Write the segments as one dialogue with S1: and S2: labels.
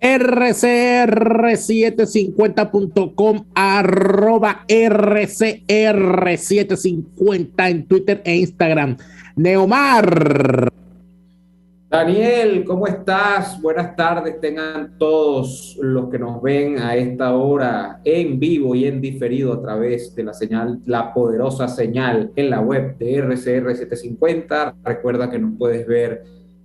S1: rcr750.com, @rcr750 en Twitter e Instagram. Neomar.
S2: Daniel, ¿cómo estás? Buenas tardes, tengan todos los que nos ven a esta hora en vivo y en diferido a través de la señal, la poderosa señal en la web de RCR750. Recuerda que nos puedes ver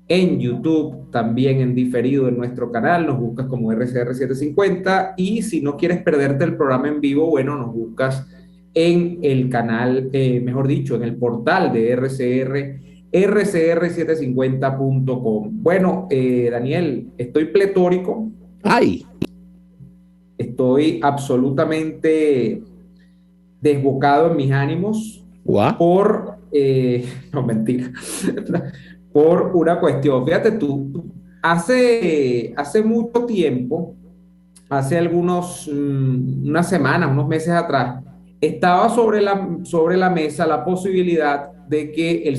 S2: en YouTube, también en diferido en nuestro canal, nos buscas como RCR750 y si no quieres perderte el programa en vivo, bueno, nos buscas en el canal, mejor dicho, en el portal de rcr750.com. Bueno, Daniel, estoy pletórico.
S1: Ay.
S2: Estoy absolutamente desbocado en mis ánimos
S1: ¿What?
S2: por, no mentira, por una cuestión. Fíjate tú, hace mucho tiempo, hace unas semanas, unos meses atrás, estaba sobre la mesa la posibilidad de que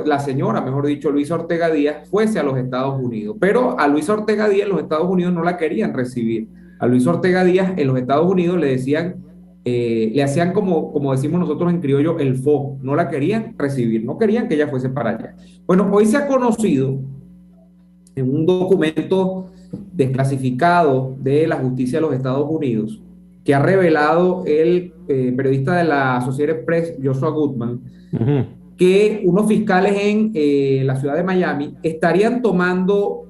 S2: la señora, mejor dicho, Luisa Ortega Díaz, fuese a los Estados Unidos. Pero a Luisa Ortega Díaz en los Estados Unidos no la querían recibir. A Luisa Ortega Díaz en los Estados Unidos le decían, le hacían como decimos nosotros en criollo, el fo, no la querían recibir, no querían que ella fuese para allá. Bueno, hoy se ha conocido en un documento desclasificado de la justicia de los Estados Unidos que ha revelado el periodista de la Associated Press, Joshua Goodman, que unos fiscales en la ciudad de Miami estarían tomando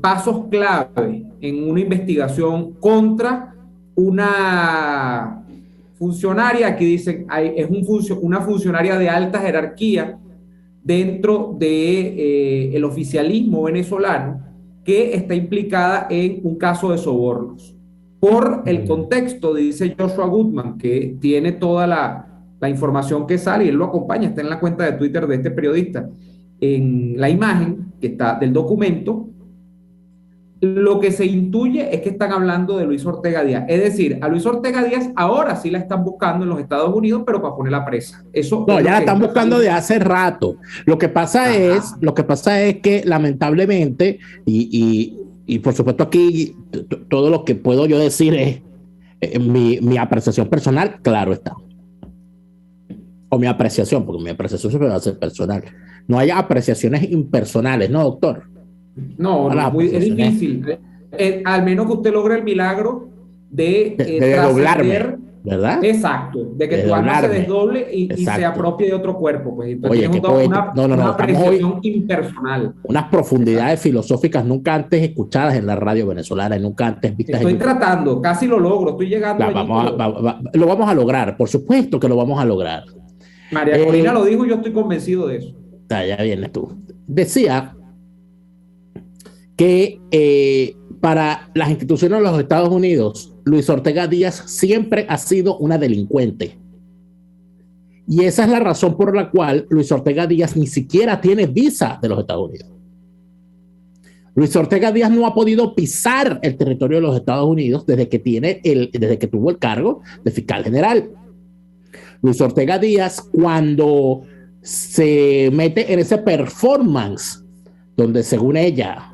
S2: pasos clave en una investigación contra una funcionaria, aquí dicen, una funcionaria de alta jerarquía dentro del oficialismo venezolano que está implicada en un caso de sobornos. Por el contexto, dice Joshua Goodman, que tiene toda la información que sale y él lo acompaña, está en la cuenta de Twitter de este periodista, en la imagen que está del documento, lo que se intuye es que están hablando de Luis Ortega Díaz. Es decir, a Luis Ortega Díaz ahora sí la están buscando en los Estados Unidos, pero para ponerla presa. Eso
S1: no, ya la están buscando de hace rato. Lo que pasa es que lamentablemente, y por supuesto aquí todo lo que puedo yo decir es mi apreciación personal, claro está. O mi apreciación, porque mi apreciación siempre va a ser personal. No hay apreciaciones impersonales, ¿no, doctor?
S2: No, es difícil. Al menos que usted logre el milagro de
S1: doblarme, ¿verdad?
S2: Exacto, de que tu alma se desdoble y se apropie de otro cuerpo. Pues,
S1: oye,
S2: una apreciación impersonal.
S1: Unas profundidades filosóficas nunca antes escuchadas en la radio venezolana y nunca antes vistas.
S2: Estoy tratando, casi lo logro, estoy llegando.
S1: Lo vamos a lograr, por supuesto que lo vamos a lograr.
S2: María Corina lo dijo y yo estoy convencido de eso.
S1: Ya vienes tú. Decía que para las instituciones de los Estados Unidos, Luis Ortega Díaz siempre ha sido una delincuente. Y esa es la razón por la cual Luis Ortega Díaz ni siquiera tiene visa de los Estados Unidos. Luis Ortega Díaz no ha podido pisar el territorio de los Estados Unidos desde que tuvo el cargo de fiscal general. Luis Ortega Díaz, cuando se mete en ese performance donde según ella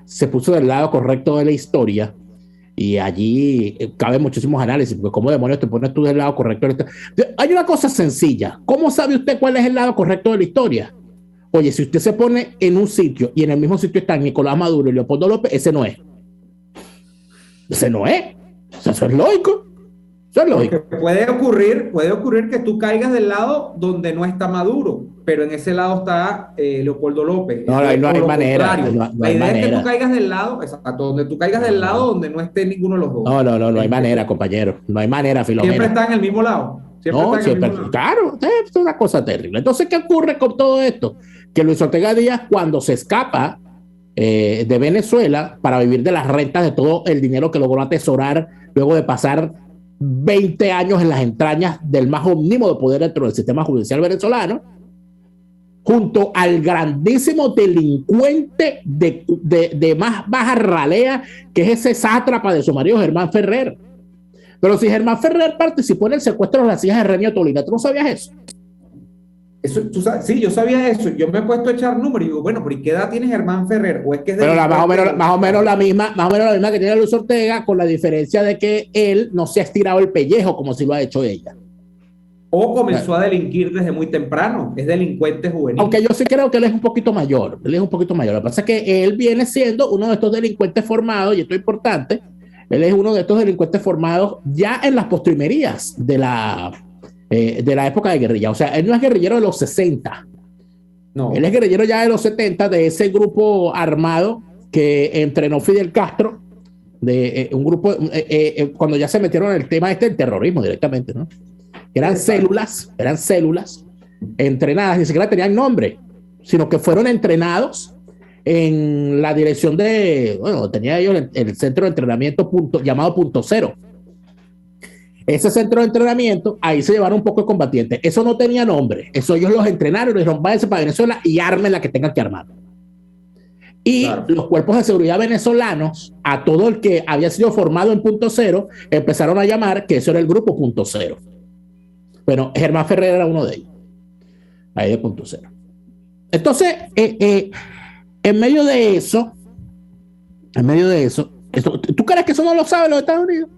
S1: se puso del lado correcto de la historia, y allí caben muchísimos análisis, porque ¿cómo demonios te pones tú del lado correcto de la historia? Hay una cosa sencilla. ¿Cómo sabe usted cuál es el lado correcto de la historia? Oye, si usted se pone en un sitio y en el mismo sitio están Nicolás Maduro y Leopoldo López, ese no es. Ese no es. Eso es lógico.
S2: Puede ocurrir que tú caigas del lado donde no está Maduro, pero en ese lado está Leopoldo López.
S1: No hay manera.
S2: La idea es que tú caigas del lado, exacto, donde tú caigas del lado donde no esté ninguno de los dos.
S1: No hay manera, compañero. No hay manera, Filomena.
S2: Siempre está en el mismo lado.
S1: Claro, es una cosa terrible. Entonces, ¿qué ocurre con todo esto? Que Luis Ortega Díaz, cuando se escapa de Venezuela para vivir de las rentas de todo el dinero que logró atesorar luego de pasar 20 años en las entrañas del más omnímodo poder dentro del sistema judicial venezolano, junto al grandísimo delincuente de más baja ralea, que es ese sátrapa de su marido Germán Ferrer. Pero si Germán Ferrer participó en el secuestro de las hijas de Renio Tolina, ¿tú no sabías eso?
S2: Eso, tú sabes, sí, yo sabía eso. Yo me he puesto a echar números y digo, bueno, pero ¿y qué edad tiene Germán Ferrer? ¿O es que es
S1: Pero
S2: delincuente?
S1: más o menos la misma que tiene Luis Ortega, con la diferencia de que él no se ha estirado el pellejo como si lo ha hecho ella.
S2: O comenzó a delinquir desde muy temprano. Es delincuente
S1: Aunque
S2: juvenil.
S1: yo sí creo que él es un poquito mayor, él es un poquito mayor. Lo que pasa es que él viene siendo uno de estos delincuentes formados, y esto es importante, él es uno de estos delincuentes formados ya en las postrimerías de la época de guerrilla. O sea, él no es guerrillero de los 60, él es
S2: No,
S1: guerrillero ya de los 70, de ese grupo armado que entrenó Fidel Castro, de un grupo, cuando ya se metieron en el tema este del terrorismo directamente, ¿no?
S2: exacto.
S1: Eran células entrenadas, ni siquiera tenían nombre, sino que fueron entrenados en la dirección de, bueno, tenía ellos el centro de entrenamiento llamado Punto Cero. Ese centro de entrenamiento, ahí se llevaron un poco de combatientes. Eso no tenía nombre. Eso ellos los entrenaron y dijeron, váyanse para Venezuela y armen la que tengan que armar. Y
S2: Claro.
S1: los cuerpos de seguridad venezolanos, a todo el que había sido formado en Punto Cero, empezaron a llamar que eso era el grupo Punto Cero. Bueno, Germán Ferrer era uno de ellos, ahí de Punto Cero. Entonces, en medio de eso, ¿tú crees que eso no lo saben los Estados Unidos?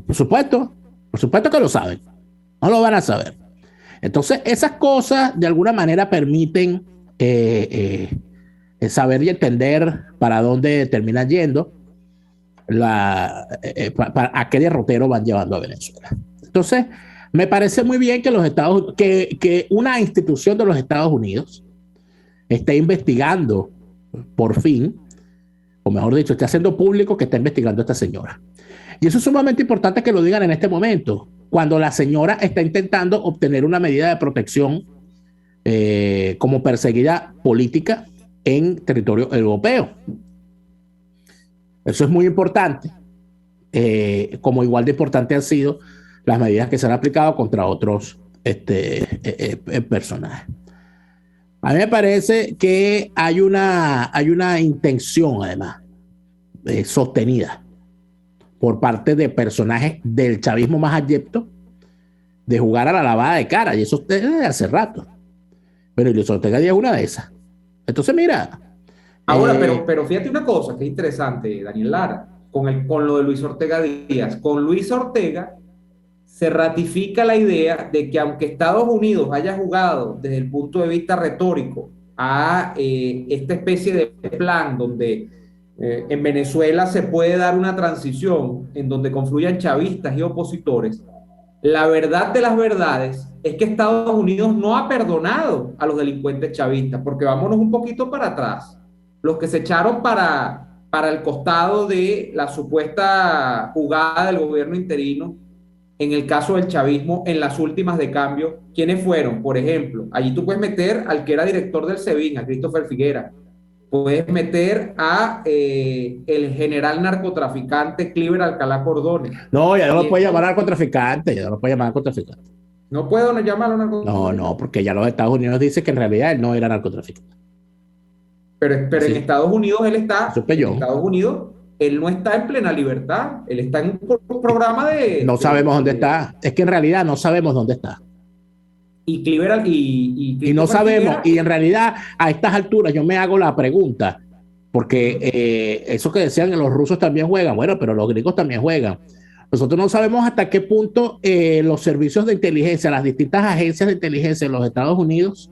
S1: Por supuesto que lo saben, no lo van a saber. Entonces, esas cosas de alguna manera permiten saber y entender para dónde terminan yendo, a qué derrotero van llevando a Venezuela. Entonces, me parece muy bien que que una institución de los Estados Unidos esté investigando, por fin, o mejor dicho, esté haciendo público que está investigando a esta señora. Y eso es sumamente importante que lo digan en este momento, cuando la señora está intentando obtener una medida de protección como perseguida política en territorio europeo. Eso es muy importante, como igual de importante han sido las medidas que se han aplicado contra otros personajes. A mí me parece que hay una intención, además, sostenida por parte de personajes del chavismo más adyecto de jugar a la lavada de cara, y eso desde hace rato. Pero Luis Ortega Díaz es una de esas. Entonces, mira,
S2: Ahora, pero fíjate una cosa que es interesante, Daniel Lara, con lo de Luis Ortega Díaz. Con Luis Ortega se ratifica la idea de que aunque Estados Unidos haya jugado desde el punto de vista retórico a esta especie de plan donde en Venezuela se puede dar una transición en donde confluyan chavistas y opositores, la verdad de las verdades es que Estados Unidos no ha perdonado a los delincuentes chavistas, porque vámonos un poquito para atrás. Los que se echaron para el costado de la supuesta jugada del gobierno interino, en el caso del chavismo, en las últimas de cambio, ¿quiénes fueron? Por ejemplo, allí tú puedes meter al que era director del SEBIN, a Christopher Figuera. Puedes meter a el general narcotraficante Cliver Alcalá Cordones.
S1: no, ya no lo
S2: Y
S1: puede llamar narcotraficante, ya no lo puede llamar narcotraficante.
S2: no puedo no llamarlo
S1: No, no,
S2: narcotraficante.
S1: porque ya los Estados Unidos dicen que en realidad él no era narcotraficante.
S2: Pero en
S1: Así,
S2: Estados Unidos
S1: eso es
S2: en
S1: pellón.
S2: Estados Unidos, él no está en plena libertad. Él está en un programa
S1: No sabemos dónde está. Es que en realidad no sabemos dónde está.
S2: y
S1: Y no
S2: Christopher
S1: sabemos,
S2: Figuera.
S1: y en realidad a estas alturas yo me hago la pregunta, porque
S2: Uh-huh.
S1: eso que decían que los rusos también juegan, bueno, pero los gringos también juegan. Nosotros no sabemos hasta qué punto los servicios de inteligencia, las distintas agencias de inteligencia en los Estados Unidos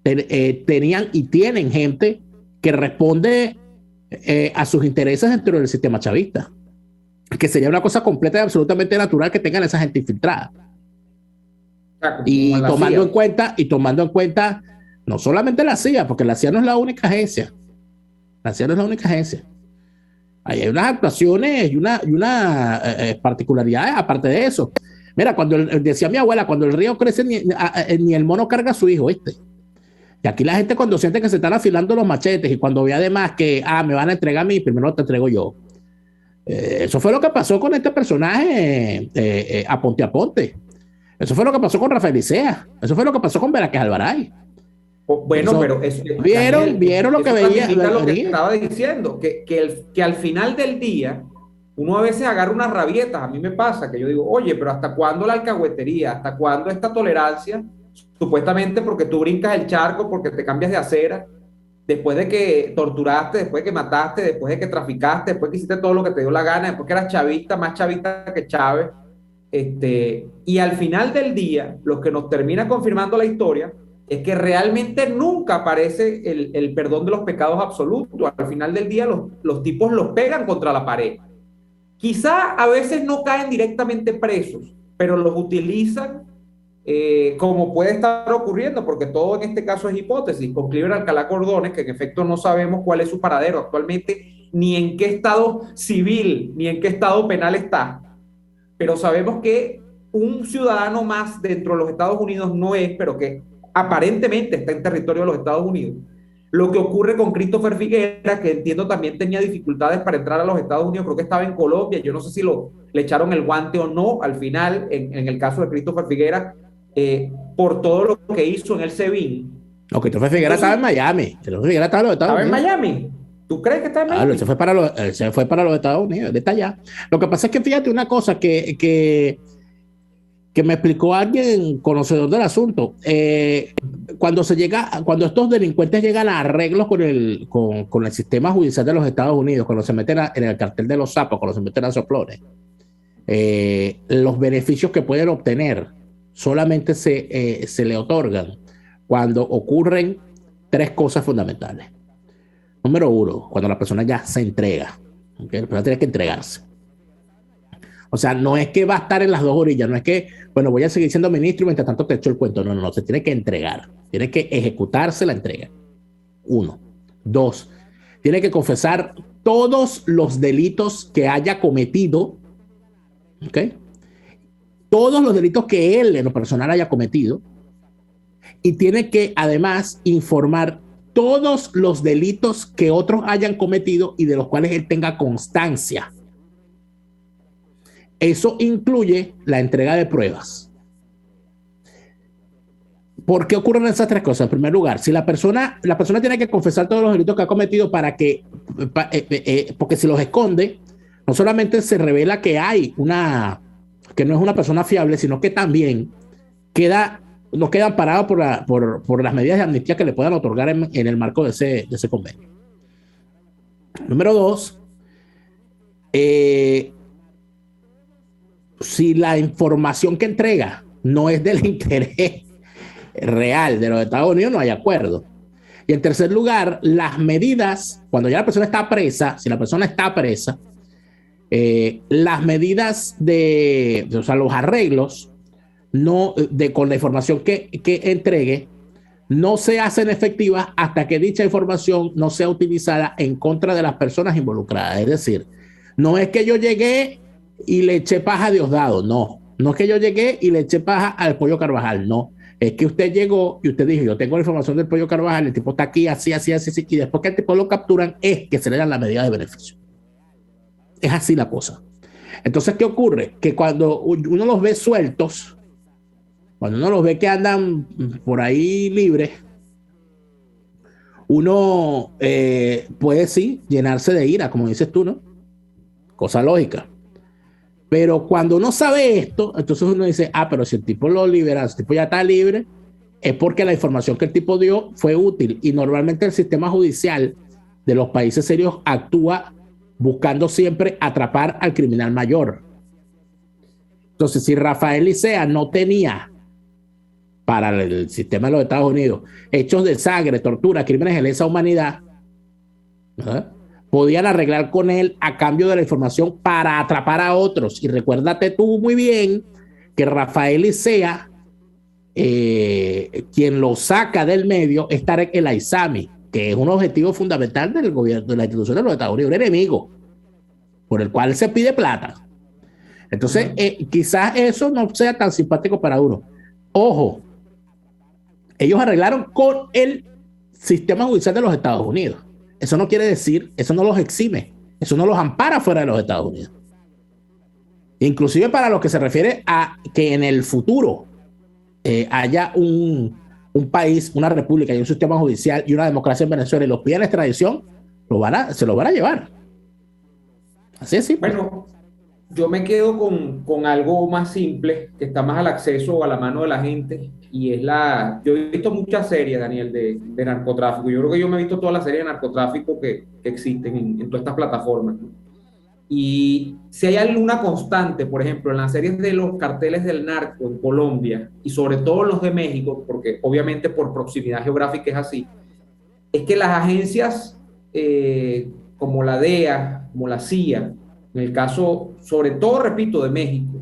S1: tenían y tienen gente que responde a sus intereses dentro del sistema chavista, que sería una cosa completa y absolutamente natural que tengan esa gente infiltrada.
S2: Como en la CIA.
S1: Y tomando en cuenta no solamente la CIA, porque la CIA no es la única agencia. La CIA no es la única agencia. Ahí hay unas actuaciones y una particularidades aparte de eso. Mira, decía mi abuela, cuando el río crece, ni el mono carga a su hijo, ¿viste? Y aquí la gente cuando siente que se están afilando los machetes y cuando ve además que, me van a entregar a mí, primero te entrego yo. Eso fue lo que pasó con este personaje a ponte a ponte. Eso fue lo que pasó con Rafael Licea. Eso fue lo que pasó con Velázquez Alvaray.
S2: Bueno,
S1: Eso,
S2: pero eso,
S1: ¿vieron,
S2: Daniel,
S1: vieron lo que
S2: eso
S1: veía?
S2: ratifica lo que estaba diciendo, que al final del día uno a veces agarra unas rabietas, a mí me pasa que yo digo, oye, pero ¿hasta cuándo la alcahuetería? ¿Hasta cuándo esta tolerancia? Supuestamente porque tú brincas el charco, porque te cambias de acera, después de que torturaste, después de que mataste, después de que traficaste, después que hiciste todo lo que te dio la gana, después que eras chavista, más chavista que Chávez. Y al final del día, lo que nos termina confirmando la historia es que realmente nunca aparece el perdón de los pecados absolutos. Al final del día, los tipos los pegan contra la pared. Quizá a veces no caen directamente presos, pero los utilizan como puede estar ocurriendo, porque todo en este caso es hipótesis, con Cliver Alcalá Cordones, que en efecto no sabemos cuál es su paradero actualmente, ni en qué estado civil, ni en qué estado penal está, pero sabemos que un ciudadano más dentro de los Estados Unidos no es, pero que aparentemente está en territorio de los Estados Unidos. Lo que ocurre con Christopher Figuera, que entiendo también tenía dificultades para entrar a los Estados Unidos, creo que estaba en Colombia, yo no sé si le echaron el guante o no al final, en el caso de Christopher Figuera, por todo lo que hizo en el SEBIN.
S1: No, Christopher Figuera estaba en Miami. Christopher Figuera estaba en los Estados Unidos.
S2: ¿Estaba en Miami? ¿Tú crees que está en Miami?
S1: Claro, se fue para los Estados Unidos, él está allá. Lo que pasa es que fíjate una cosa que me explicó alguien conocedor del asunto. Cuando estos delincuentes llegan a arreglos con el sistema judicial de los Estados Unidos, cuando se meten en el cartel de los sapos, cuando se meten a soplones, los beneficios que pueden obtener solamente se le otorgan cuando ocurren tres cosas fundamentales. Número uno, cuando la persona ya se entrega. ¿Okay? La persona tiene que entregarse. O sea, no es que va a estar en las dos orillas, no es que, bueno, voy a seguir siendo ministro y mientras tanto te echo el cuento. No, se tiene que entregar. Tiene que ejecutarse la entrega. Uno. Dos, tiene que confesar todos los delitos que haya cometido. ¿Ok? Todos los delitos que él en lo personal haya cometido. Y tiene que además informar todos los delitos que otros hayan cometido y de los cuales él tenga constancia. Eso incluye la entrega de pruebas. ¿Por qué ocurren esas tres cosas? En primer lugar, si la persona tiene que confesar todos los delitos que ha cometido porque si los esconde, no solamente se revela que que no es una persona fiable, sino que también no quedan parados por las medidas de amnistía que le puedan otorgar en el marco de ese convenio. Número dos, si la información que entrega no es del interés real de los Estados Unidos, no hay acuerdo. Y en tercer lugar, las medidas, cuando ya la persona está presa, si la persona está presa, las medidas o sea, los arreglos con la información que entregue no se hacen efectivas hasta que dicha información no sea utilizada en contra de las personas involucradas. Es decir, no es que yo llegué y le eché paja a Diosdado, no es que yo llegué y le eché paja al Pollo Carvajal, no, es que usted llegó y usted dijo, yo tengo la información del Pollo Carvajal, el tipo está aquí, así, y después que el tipo lo capturan es que se le dan la medida de beneficio. Es así la cosa. Entonces, ¿qué ocurre? Que cuando uno los ve sueltos, cuando uno los ve que andan por ahí libres, uno puede sí llenarse de ira, como dices tú, ¿no? Cosa lógica. Pero cuando uno sabe esto, entonces uno dice, pero si el tipo lo libera, si el tipo ya está libre, es porque la información que el tipo dio fue útil. Y normalmente el sistema judicial de los países serios actúa buscando siempre atrapar al criminal mayor. Entonces, si Rafael Licea no tenía para el sistema de los Estados Unidos hechos de sangre, tortura, crímenes de lesa humanidad, ¿verdad?, podían arreglar con él a cambio de la información para atrapar a otros. Y recuérdate tú muy bien que Rafael Licea, quien lo saca del medio es Tarek El Aissami, que es un objetivo fundamental del gobierno, de la institución de los Estados Unidos, un enemigo por el cual se pide plata. Entonces, quizás eso no sea tan simpático para uno. Ojo, ellos arreglaron con el sistema judicial de los Estados Unidos. Eso no quiere decir, eso no los exime, eso no los ampara fuera de los Estados Unidos. Inclusive para lo que se refiere a que en el futuro haya un país, una república y un sistema judicial y una democracia en Venezuela y los piden la extradición, se los van a llevar. Así es simple.
S2: Bueno, yo me quedo con algo más simple, que está más al acceso o a la mano de la gente, y es yo he visto muchas series, Daniel, de narcotráfico. Yo creo que yo me he visto todas las series de narcotráfico que existen en todas estas plataformas, ¿no? Y si hay alguna constante, por ejemplo, en las series de los carteles del narco en Colombia, y sobre todo los de México, porque obviamente por proximidad geográfica es así, es que las agencias como la DEA, como la CIA, en el caso, sobre todo, repito, de México,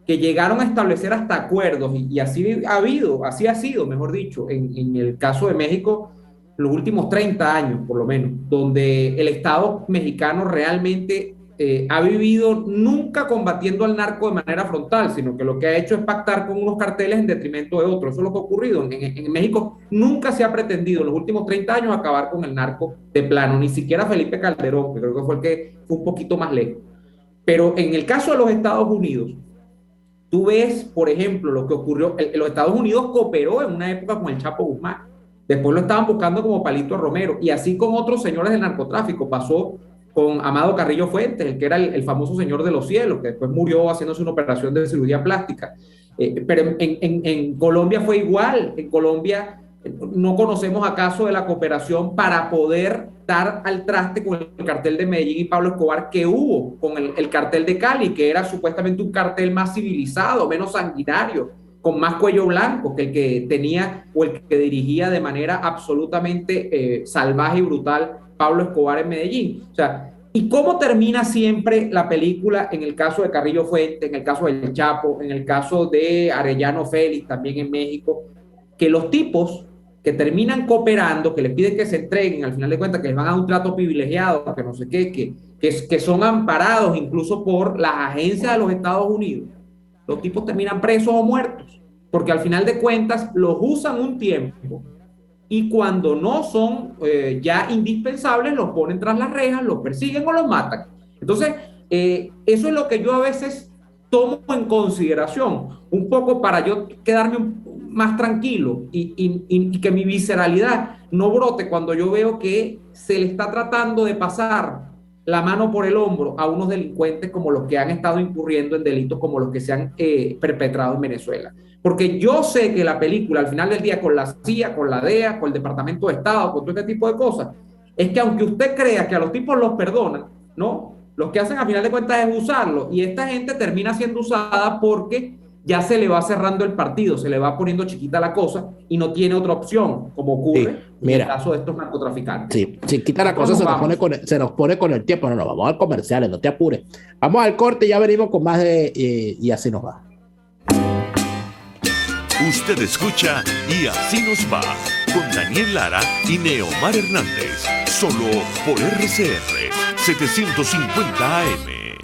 S2: que llegaron a establecer hasta acuerdos, y así ha habido, así ha sido, mejor dicho, en el caso de México, los últimos 30 años, por lo menos, donde el Estado mexicano realmente ha vivido nunca combatiendo al narco de manera frontal, sino que lo que ha hecho es pactar con unos carteles en detrimento de otros. Eso es lo que ha ocurrido. En México nunca se ha pretendido en los últimos 30 años acabar con el narco de plano, ni siquiera Felipe Calderón, que creo que fue el que fue un poquito más lejos. Pero en el caso de los Estados Unidos, tú ves, por ejemplo, lo que ocurrió. Los Estados Unidos cooperó en una época con el Chapo Guzmán. Después lo estaban buscando como Palito Romero, y así con otros señores del narcotráfico. Pasó con Amado Carrillo Fuentes, el que era el famoso señor de los cielos, que después murió haciéndose una operación de cirugía plástica. Pero en Colombia fue igual. En Colombia no conocemos acaso de la cooperación para poder dar al traste con el cartel de Medellín y Pablo Escobar que hubo con el cartel de Cali, que era supuestamente un cartel más civilizado, menos sanguinario, con más cuello blanco que el que tenía o el que dirigía de manera absolutamente salvaje y brutal Pablo Escobar en Medellín. O sea, ¿y cómo termina siempre la película en el caso de Carrillo Fuentes, en el caso del Chapo, en el caso de Arellano Félix, también en México? Que los tipos que terminan cooperando, que les piden que se entreguen, al final de cuentas que les van a dar un trato privilegiado, que no sé qué, que son amparados incluso por las agencias de los Estados Unidos, los tipos terminan presos o muertos, porque al final de cuentas los usan un tiempo, y cuando no son ya indispensables, los ponen tras las rejas, los persiguen o los matan. Entonces, eso es lo que yo a veces tomo en consideración, un poco para yo quedarme más tranquilo y que mi visceralidad no brote cuando yo veo que se le está tratando de pasar la mano por el hombro a unos delincuentes como los que han estado incurriendo en delitos como los que se han perpetrado en Venezuela. Porque yo sé que la película, al final del día, con la CIA, con la DEA, con el Departamento de Estado, con todo este tipo de cosas, es que aunque usted crea que a los tipos los perdonan, ¿no? Lo que hacen a final de cuentas es usarlo, y esta gente termina siendo usada porque ya se le va cerrando el partido, se le va poniendo chiquita la cosa y no tiene otra opción, como ocurre en el caso de estos narcotraficantes.
S1: Sí, chiquita la cosa, se nos pone con el tiempo. No, vamos al comerciales, no te apures. Vamos al corte y ya venimos con más y así nos va.
S3: Usted escucha Y Así Nos Va con Daniel Lara y Neomar Hernández, solo por RCR 750 AM.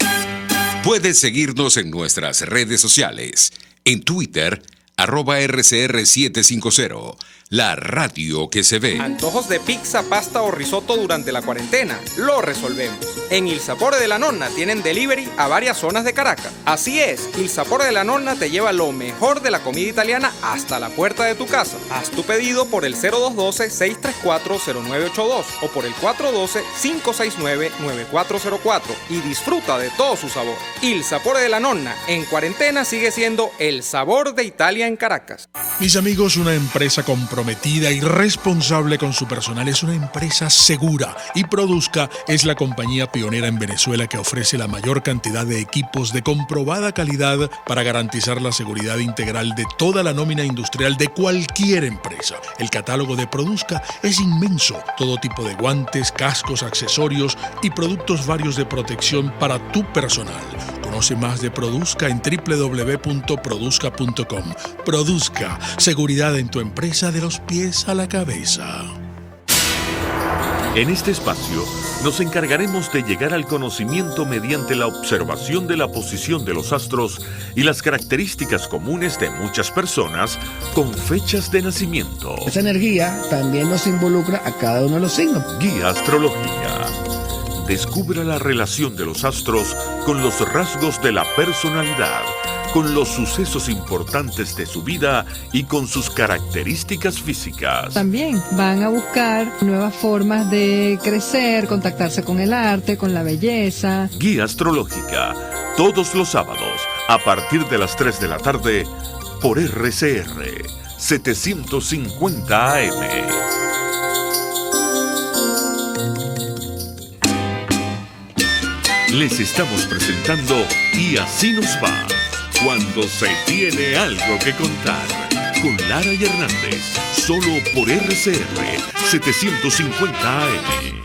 S4: Puedes seguirnos en nuestras redes sociales. En Twitter, @RCR750, la radio que se ve.
S5: Antojos de pizza, pasta o risotto durante la cuarentena. Lo resolvemos. En Il Sapore de la Nonna tienen delivery a varias zonas de Caracas. Así es, Il Sapore de la Nonna te lleva lo mejor de la comida italiana hasta la puerta de tu casa. Haz tu pedido por el 0212-634-0982 o por el 412-569-9404 y disfruta de todo su sabor. Il Sapore de la Nonna, en cuarentena sigue siendo el sabor de Italia en Caracas.
S6: Mis amigos, una empresa comprometida y responsable con su personal es una empresa segura, y Produzca es la compañía pionera en Venezuela que ofrece la mayor cantidad de equipos de comprobada calidad para garantizar la seguridad integral de toda la nómina industrial de cualquier empresa. El catálogo de Produzca es inmenso, todo tipo de guantes, cascos, accesorios y productos varios de protección para tu personal. Conoce más de Produzca en www.produzca.com. Produzca, seguridad en tu empresa de los pies a la cabeza.
S3: En este espacio nos encargaremos de llegar al conocimiento mediante la observación de la posición de los astros y las características comunes de muchas personas con fechas de nacimiento.
S7: Esa energía también nos involucra a cada uno de los signos.
S3: Guía Astrológica. Descubra la relación de los astros con los rasgos de la personalidad, con los sucesos importantes de su vida y con sus características físicas.
S8: También van a buscar nuevas formas de crecer, contactarse con el arte, con la belleza.
S3: Guía Astrológica, todos los sábados, a partir de las 3 de la tarde, por RCR 750 AM. Les estamos presentando Y así nos va, cuando se tiene algo que contar, con Lara y Hernández, solo por RCR 750 AM.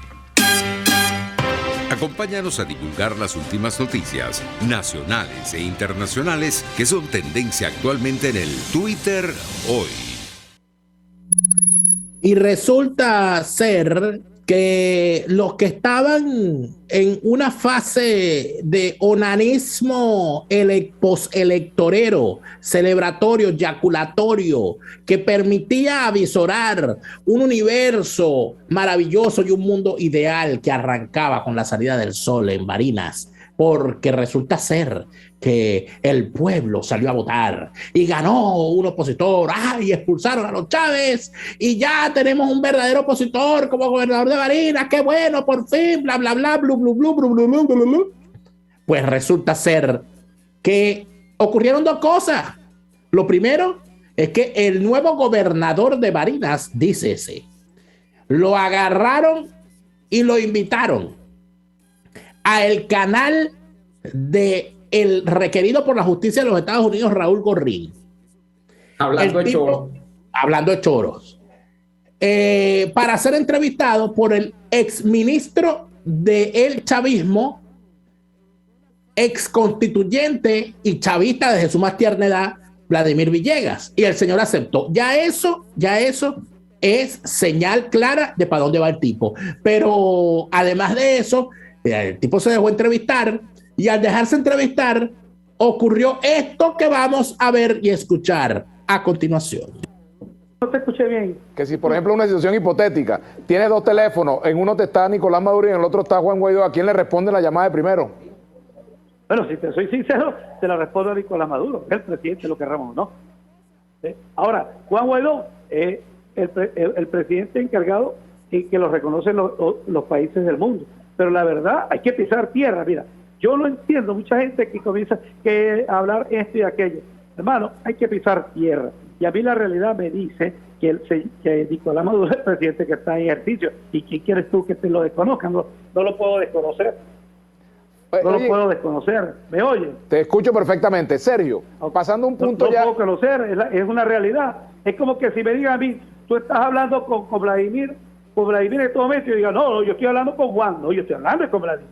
S4: Acompáñanos a divulgar las últimas noticias nacionales e internacionales que son tendencia actualmente en el Twitter hoy.
S1: Y resulta ser que los que estaban en una fase de onanismo postelectorero, celebratorio, eyaculatorio, que permitía avisorar un universo maravilloso y un mundo ideal que arrancaba con la salida del sol en Barinas, porque resulta ser que el pueblo salió a votar y ganó un opositor, y expulsaron a los Chávez y ya tenemos un verdadero opositor como gobernador de Barinas, qué bueno, por fin, bla, bla, bla, blu, blu, blu, blu, blu, blu, blu, blu. Pues resulta ser que ocurrieron dos cosas. Lo primero es que el nuevo gobernador de Barinas, dícese, lo agarraron y lo invitaron a el canal de el requerido por la justicia de los Estados Unidos, Raúl Gorrín.
S2: Hablando de choros.
S1: Hablando de choros. Para ser entrevistado por el exministro del chavismo, ex constituyente y chavista desde su más tierna edad, Vladimir Villegas. Y el señor aceptó. Ya eso es señal clara de para dónde va el tipo. Pero además de eso, el tipo se dejó entrevistar y al dejarse entrevistar ocurrió esto que vamos a ver y escuchar a continuación.
S9: No te escuché bien.
S10: Que si, por ejemplo, una situación hipotética, tiene dos teléfonos, en uno te está Nicolás Maduro y en el otro está Juan Guaidó, ¿a quién le responde la llamada de primero?
S9: Bueno, si te soy sincero, te la respondo a Nicolás Maduro, el presidente, lo querramos, ¿no? Ahora, Juan Guaidó es el presidente encargado y que lo reconocen los países del mundo. Pero la verdad, hay que pisar tierra. Mira, yo no entiendo mucha gente que comienza a hablar esto y aquello. Hermano, hay que pisar tierra. Y a mí la realidad me dice que Nicolás Maduro es el presidente que está en ejercicio. ¿Y quién quieres tú que te lo desconozcan? No lo puedo desconocer. No lo puedo desconocer. ¿Me oye?
S10: Te escucho perfectamente. Sergio, pasando un punto ya...
S9: No puedo conocer, es una realidad. Es como que si me digan a mí, tú estás hablando con Vladimir en este momento, y yo diga, no, yo estoy hablando con Juan, no, yo estoy hablando con Vladimir.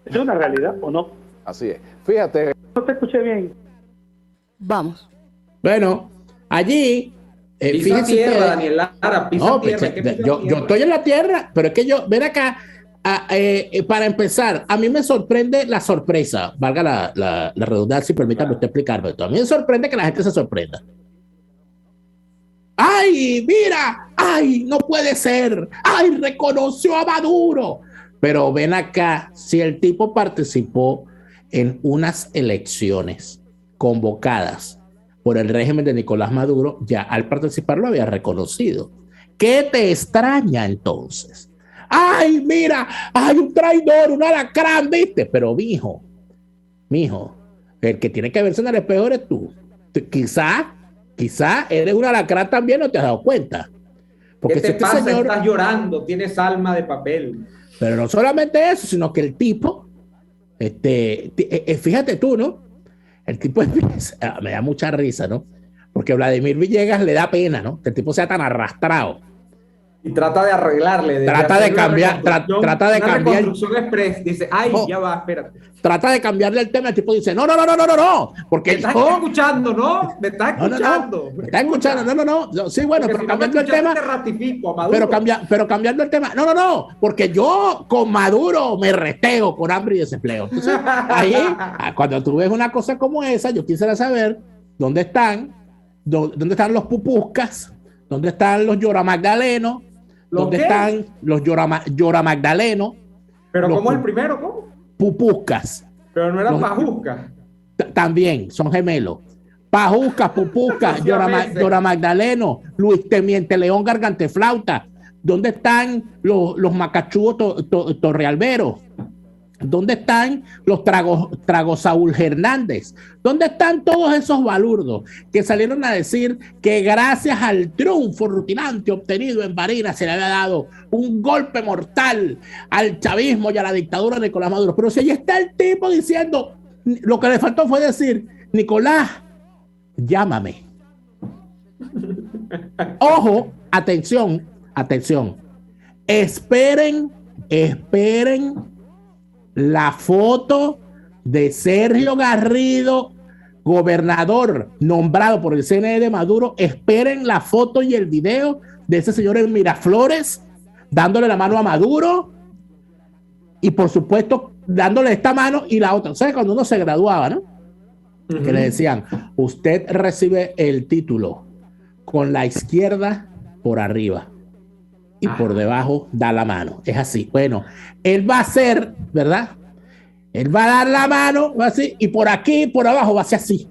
S9: ¿Es una realidad o no?
S10: Así es. Fíjate.
S9: No te escuché bien.
S8: Vamos.
S1: Bueno, allí...
S2: pisa tierra, Daniel Lara, pisa tierra.
S1: Yo estoy en la tierra, pero es que ven acá, para empezar, a mí me sorprende la sorpresa, valga la redundancia, y permítame usted explicarme esto. A mí me sorprende que la gente se sorprenda. ¡Ay, mira! ¡Ay, no puede ser! ¡Ay, reconoció a Maduro! Pero ven acá, si el tipo participó en unas elecciones convocadas por el régimen de Nicolás Maduro, ya al participar lo había reconocido. ¿Qué te extraña entonces? ¡Ay, mira! ¡Hay un traidor, un alacrán, viste! Pero mijo, el que tiene que verse en el espejo eres tú. Quizá eres un alacrán también, no te has dado cuenta. Porque
S2: ¿qué te pasa? Estás llorando, tienes alma de papel.
S1: Pero no solamente eso, sino que el tipo, fíjate tú, ¿no? El tipo me da mucha risa, ¿no? Porque Vladimir Villegas le da pena, ¿no? Que el tipo sea tan arrastrado.
S2: Y trata de arreglarle.
S1: Trata de cambiar.
S2: Reconstrucción express. Dice, ay, ya va, espérate.
S1: Trata de cambiarle el tema. El tipo dice, no. Porque
S2: me estás escuchando, ¿no? Me estás escuchando.
S1: Me estás escuchando. No. Sí, bueno, porque pero si cambiando el tema.
S2: Te ratifico, Maduro.
S1: Pero cambiando el tema. No. Porque yo con Maduro me restego con hambre y desempleo. Entonces, ahí, cuando tú ves una cosa como esa, yo quisiera saber dónde están los pupuscas, dónde están los lloramagdalenos, dónde están los lloramagdalenos.
S2: ¿Pero cómo es el primero? ¿Cómo?
S1: Pupuscas.
S2: Pero no eran pajuscas.
S1: También son gemelos. Pajuca, Pupuca, Llora Magdaleno, Luis Temiente León Garganteflauta. ¿Dónde están los Macachúos Torrealberos? ¿Dónde están los Tragos Saúl Hernández? ¿Dónde están todos esos balurdos que salieron a decir que gracias al triunfo rutilante obtenido en Barinas se le había dado un golpe mortal al chavismo y a la dictadura de Nicolás Maduro? Pero si ahí está el tipo diciendo, lo que le faltó fue decir, Nicolás, llámame. Ojo, atención, esperen la foto de Sergio Garrido, gobernador nombrado por el CNE de Maduro. Esperen la foto y el video de ese señor en Miraflores dándole la mano a Maduro y por supuesto dándole esta mano y la otra. ¿Sabes? Cuando uno se graduaba, ¿no? Uh-huh. Que le decían, usted recibe el título con la izquierda por arriba y por debajo da la mano. Es así. Bueno, él va a hacer, ¿verdad? Él va a dar la mano, va así, y por aquí, por abajo, va a ser así.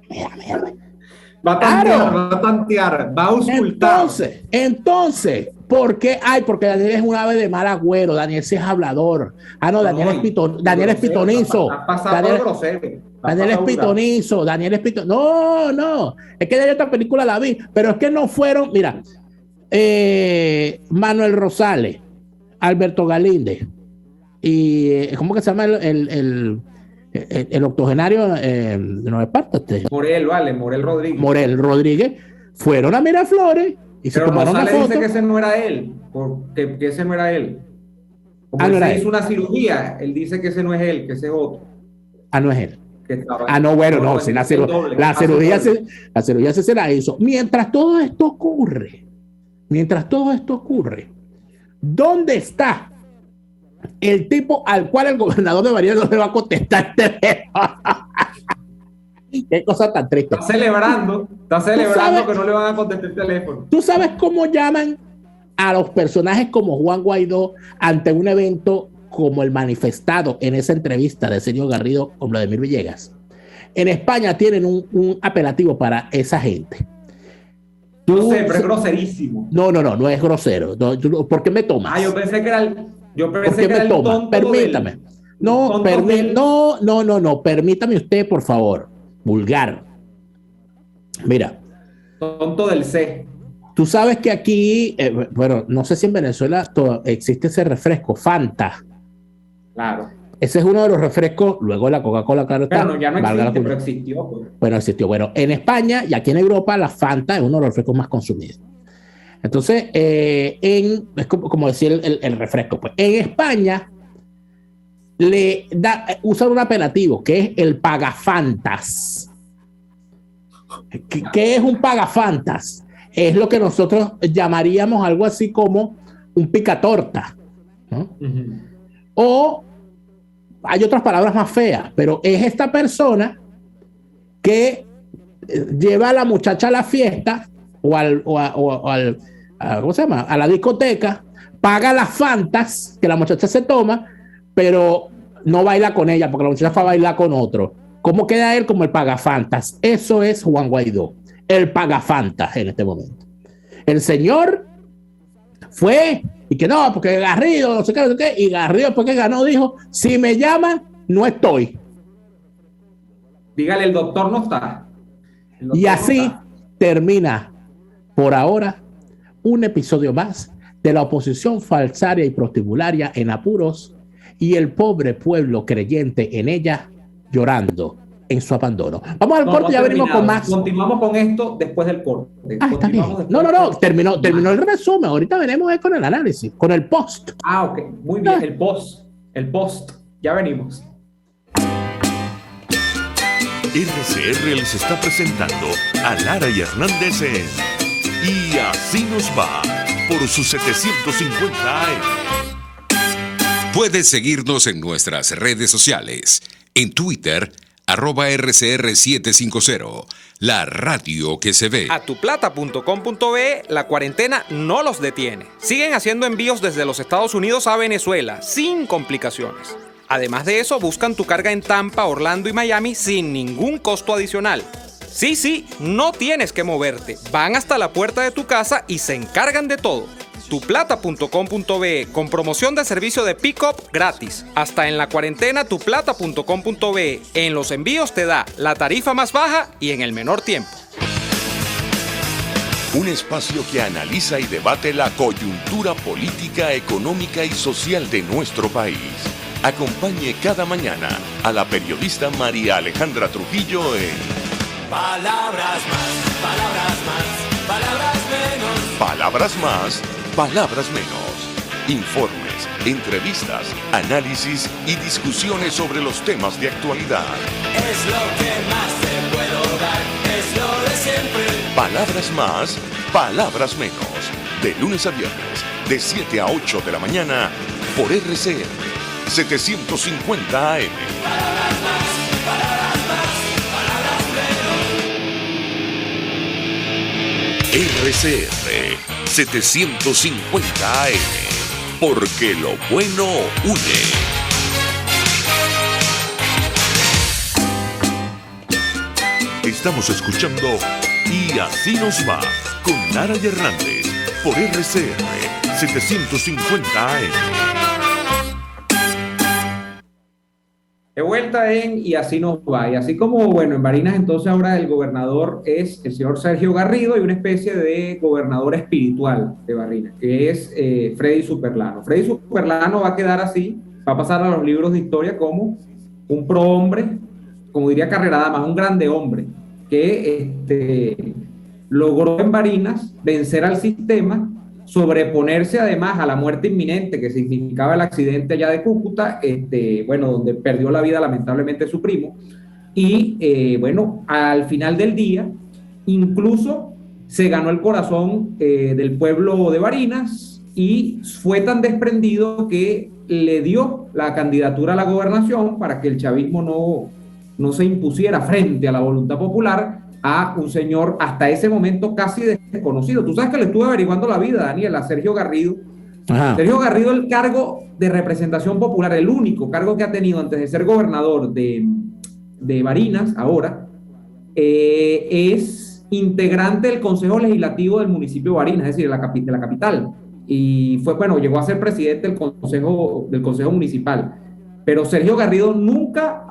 S1: Mira.
S2: Va a tantear, va a auscultar.
S1: Entonces, ¿por qué? Porque Daniel es un ave de mal agüero, Daniel sí es hablador. Daniel es pitonizo. Daniel es pitonizo. No, es que de otra película la vi, pero es que no fueron, mira, Manuel Rosales, Alberto Galíndez y ¿cómo que se llama el octogenario de Nueva Esparta? Morel Rodríguez fueron a Miraflores y se tomaron una foto.
S2: Dice que ese no era él, porque ese no era él. Como él hizo una cirugía, él dice que ese no es él, que ese es otro.
S1: No es él. Si la cirugía se la hizo. Mientras todo esto ocurre, ¿dónde está el tipo al cual el gobernador de Barinas no le va a contestar? Qué cosa tan triste.
S2: Está celebrando que no le van a contestar el teléfono.
S1: ¿Tú sabes cómo llaman a los personajes como Juan Guaidó ante un evento como el manifestado en esa entrevista de Sergio Garrido con Vladimir Villegas? En España tienen un apelativo para esa gente.
S2: No sé, pero es groserísimo.
S1: No es grosero. ¿Por qué me tomas?
S2: Yo pensé que era el tonto.
S1: Permítame. No, permítame usted, por favor. Vulgar. Mira.
S2: Tonto del C.
S1: Tú sabes que aquí, no sé si en Venezuela existe ese refresco, Fanta.
S2: Claro.
S1: Ese es uno de los refrescos, luego la Coca-Cola, claro está.
S2: Bueno, ya no existe, pero existió. Pues.
S1: Bueno, existió. Bueno, en España y aquí en Europa, la Fanta es uno de los refrescos más consumidos. Entonces, es como decir el refresco. Pues en España usan un apelativo que es el pagafantas. ¿Qué es un pagafantas? Es lo que nosotros llamaríamos algo así como un picatorta, ¿no? Uh-huh. O hay otras palabras más feas, pero es esta persona que lleva a la muchacha a la fiesta ¿cómo se llama? A la discoteca, paga las fantas que la muchacha se toma, pero no baila con ella porque la muchacha fue a bailar con otro. ¿Cómo queda él? Como el pagafantas. Eso es Juan Guaidó, el pagafantas en este momento. El señor fue y que no, porque Garrido, no sé qué, y Garrido después que ganó dijo, si me llaman, no estoy.
S2: Dígale, el doctor no está.
S1: Y así termina, por ahora, un episodio más de la oposición falsaria y prostibularia en apuros y el pobre pueblo creyente en ella llorando en su abandono. Vamos al corte y ya venimos con más.
S2: Continuamos con esto después del corte.
S1: Está bien. No, terminó el resumen. Ahorita venimos con el análisis, con el post.
S2: Ok, muy bien, el post. Ya venimos.
S3: RCR les está presentando a Lara y Hernández en Y Así Nos Va por sus 750 AM.
S4: Puedes seguirnos en nuestras redes sociales. En Twitter, @RCR750, la radio que se ve.
S5: Atuplata.com.be, la cuarentena no los detiene. Siguen haciendo envíos desde los Estados Unidos a Venezuela, sin complicaciones. Además de eso, buscan tu carga en Tampa, Orlando y Miami sin ningún costo adicional. Sí, no tienes que moverte. Van hasta la puerta de tu casa y se encargan de todo. Tuplata.com.be con promoción de servicio de pick-up gratis. Hasta en la cuarentena tuplata.com.be. En los envíos te da la tarifa más baja y en el menor tiempo.
S3: Un espacio que analiza y debate la coyuntura política, económica y social de nuestro país. Acompañe cada mañana a la periodista María Alejandra Trujillo en
S11: Palabras más, palabras más, palabras menos.
S3: Palabras más, palabras menos. Informes, entrevistas, análisis y discusiones sobre los temas de actualidad.
S11: Es lo que más te puedo dar, es lo de siempre.
S3: Palabras más, palabras menos. De lunes a viernes, de 7 a 8 de la mañana, por RCR 750 AM.
S11: Palabras más, palabras más, palabras menos.
S3: RCR 750 AM. Porque lo bueno une. Estamos escuchando Y Así Nos Va con Lara y Hernández por RCR 750 AM.
S2: De vuelta en Y Así Nos Va. Y así como, bueno, en Barinas entonces ahora el gobernador es el señor Sergio Garrido y una especie de gobernador espiritual de Barinas, que es Freddy Superlano. Freddy Superlano va a quedar así, va a pasar a los libros de historia como un prohombre, como diría Carrera Damas, un grande hombre, que logró en Barinas vencer al sistema, sobreponerse además a la muerte inminente que significaba el accidente allá de Cúcuta, donde perdió la vida lamentablemente su primo, y al final del día incluso se ganó el corazón del pueblo de Barinas y fue tan desprendido que le dio la candidatura a la gobernación para que el chavismo no se impusiera frente a la voluntad popular a un señor hasta ese momento casi desconocido. Tú sabes que le estuve averiguando la vida, Daniel, a Sergio Garrido. Ajá. Sergio Garrido, el cargo de representación popular, el único cargo que ha tenido antes de ser gobernador de Barinas, ahora, es integrante del Consejo Legislativo del municipio de Barinas, es decir, de la capital. Y llegó a ser presidente del Consejo Municipal. Pero Sergio Garrido nunca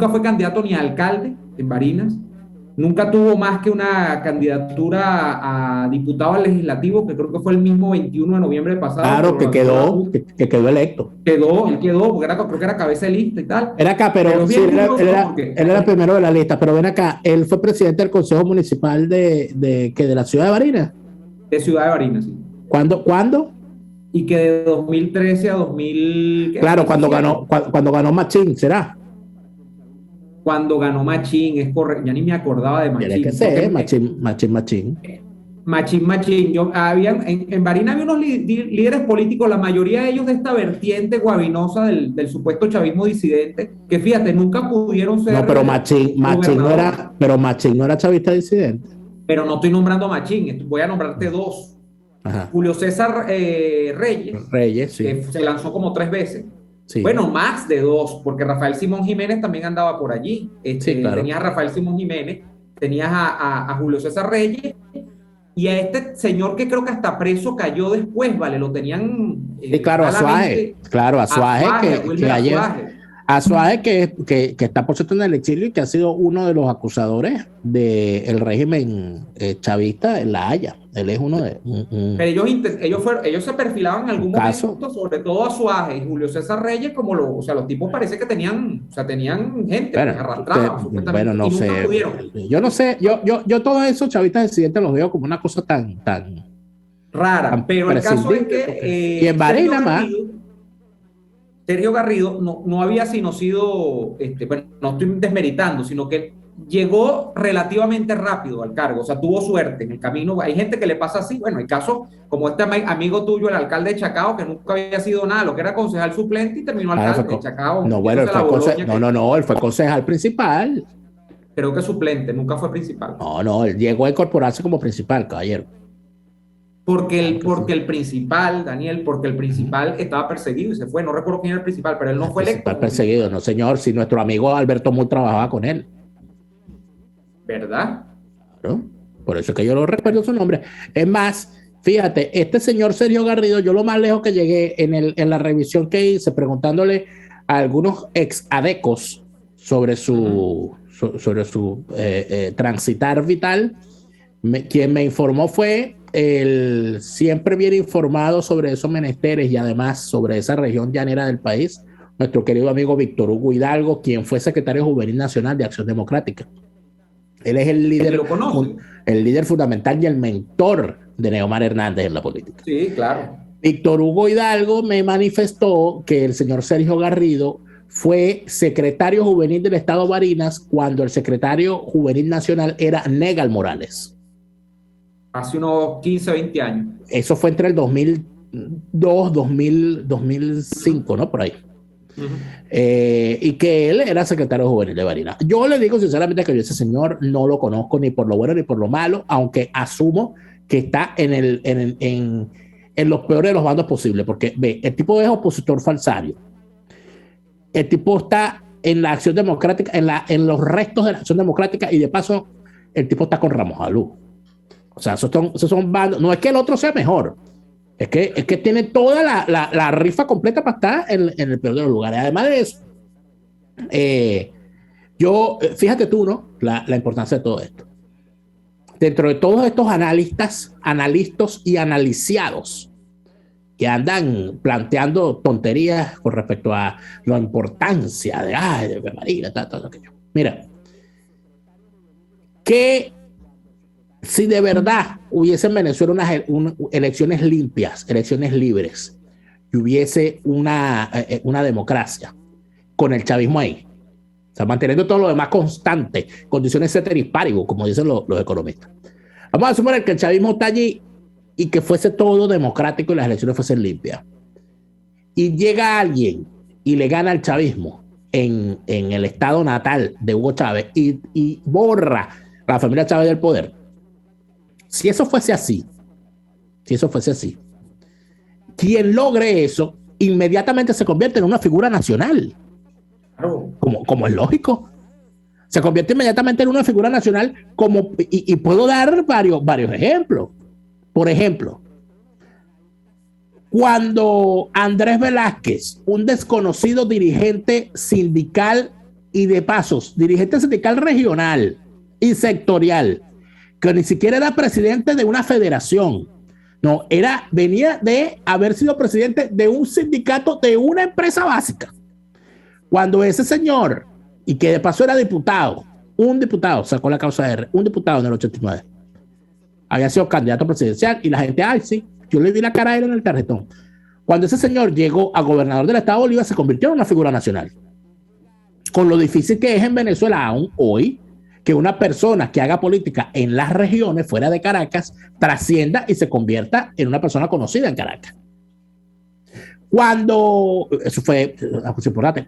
S2: fue candidato ni a alcalde en Barinas, nunca tuvo más que una candidatura a diputado al legislativo, que creo que fue el mismo 21 de noviembre pasado.
S1: Claro, que quedó electo.
S2: Él quedó, porque creo que era cabeza de lista y tal.
S1: Era acá, pero sí, él era el primero de la lista, pero ven acá, él fue presidente del Consejo Municipal de la ciudad de Barinas.
S2: De Ciudad de Barinas, sí.
S1: ¿Cuándo?
S2: Y que de 2013 a 2000...
S1: Claro, cuando ganó Machín, ¿será?
S2: Cuando ganó Machín, es correcto. Ya ni me acordaba de Machín.
S1: Tiene que ser, Machín.
S2: Machín. En Barinas había unos líderes políticos, la mayoría de ellos de esta vertiente guabinosa del supuesto chavismo disidente, que fíjate, nunca pudieron ser...
S1: No, pero Machín no era chavista disidente.
S2: Pero no estoy nombrando a Machín, voy a nombrarte dos.
S1: Ajá.
S2: Julio César Reyes,
S1: sí.
S2: Que se lanzó como 3 veces.
S1: Sí.
S2: Bueno, más de 2, porque Rafael Simón Jiménez también andaba por allí.
S1: Sí, claro.
S2: Tenías a Rafael Simón Jiménez, tenías a Julio César Reyes y a este señor que creo que hasta preso cayó después, ¿vale? Lo tenían...
S1: sí, claro, Azuaje. Claro, Azuaje, Azuaje que está por cierto en el exilio y que ha sido uno de los acusadores del régimen chavista en La Haya. Él es uno de...
S2: Pero ellos se perfilaban en algún momento, sobre todo Azuaje y Julio César Reyes, como los tipos parece que tenían gente que arrastraba.
S1: Bueno, no sé. Yo no sé, yo todos esos chavistas disidentes los veo como una cosa tan
S2: rara, pero el caso es que...
S1: y en Barinas más...
S2: Sergio Garrido no había sino sido, no estoy desmeritando, sino que llegó relativamente rápido al cargo, o sea, tuvo suerte en el camino. Hay gente que le pasa así, bueno, hay casos como este amigo tuyo, el alcalde de Chacao, que nunca había sido nada, lo que era concejal suplente y terminó alcalde de Chacao.
S1: No, bueno, él fue concejal principal.
S2: Creo que suplente, nunca fue principal.
S1: No, él llegó a incorporarse como principal, caballero.
S2: Porque el principal, Daniel, porque el principal estaba perseguido y se fue. No recuerdo quién era el principal, pero él no fue electo.
S1: Está perseguido, no señor, si nuestro amigo Alberto Moore trabajaba con él.
S2: ¿Verdad?
S1: Claro. Por eso es que yo lo recuerdo su nombre. Es más, fíjate, este señor Sergio Garrido, yo lo más lejos que llegué en la revisión que hice, preguntándole a algunos ex adecos sobre su transitar vital, quien me informó fue el siempre bien informado sobre esos menesteres y además sobre esa región llanera del país, nuestro querido amigo Víctor Hugo Hidalgo, quien fue secretario juvenil nacional de Acción Democrática. Él es el líder fundamental y el mentor de Neomar Hernández en la política.
S2: Sí, claro.
S1: Víctor Hugo Hidalgo me manifestó que el señor Sergio Garrido fue secretario juvenil del Estado Barinas cuando el secretario juvenil nacional era Negal Morales.
S2: Hace unos 15, 20 años.
S1: Eso fue entre el 2002, 2005, ¿no? Por ahí. Y que él era secretario juvenil de Barinas. Yo le digo sinceramente que yo ese señor no lo conozco ni por lo bueno ni por lo malo, aunque asumo que está en los peores de los bandos posibles, porque ve, el tipo es opositor falsario. El tipo está en la Acción Democrática, en los restos de la Acción Democrática, y de paso el tipo está con Ramos Alú. O sea, esos son bandos. No es que el otro sea mejor, es que tiene toda la rifa completa para estar en el peor de los lugares. Además de eso, fíjate tú, ¿no? La importancia de todo esto. Dentro de todos estos analistas y analiciados que andan planteando tonterías con respecto a la importancia de Marina, todo aquello. Mira, que si de verdad hubiese en Venezuela unas elecciones limpias, elecciones libres, y hubiese una democracia con el chavismo ahí, o sea, manteniendo todo lo demás constante, condiciones ceteris paribus, como dicen los economistas. Vamos a suponer que el chavismo está allí y que fuese todo democrático y las elecciones fuesen limpias. Y llega alguien y le gana al chavismo en el estado natal de Hugo Chávez y borra a la familia Chávez del poder. Si eso fuese así, quien logre eso inmediatamente se convierte en una figura nacional. Como es lógico. Se convierte inmediatamente en una figura nacional y puedo dar varios ejemplos. Por ejemplo, cuando Andrés Velázquez, un desconocido dirigente sindical y de pasos, dirigente sindical regional y sectorial, que ni siquiera era presidente de una federación, no, venía de haber sido presidente de un sindicato de una empresa básica. Cuando ese señor, y que de paso era diputado, un diputado sacó la causa R, un diputado en el 89, había sido candidato presidencial y la gente, sí, yo le vi la cara a él en el tarjetón. Cuando ese señor llegó a gobernador del estado de Bolívar, se convirtió en una figura nacional. Con lo difícil que es en Venezuela aún hoy, que una persona que haga política en las regiones fuera de Caracas trascienda y se convierta en una persona conocida en Caracas. Eso fue importante.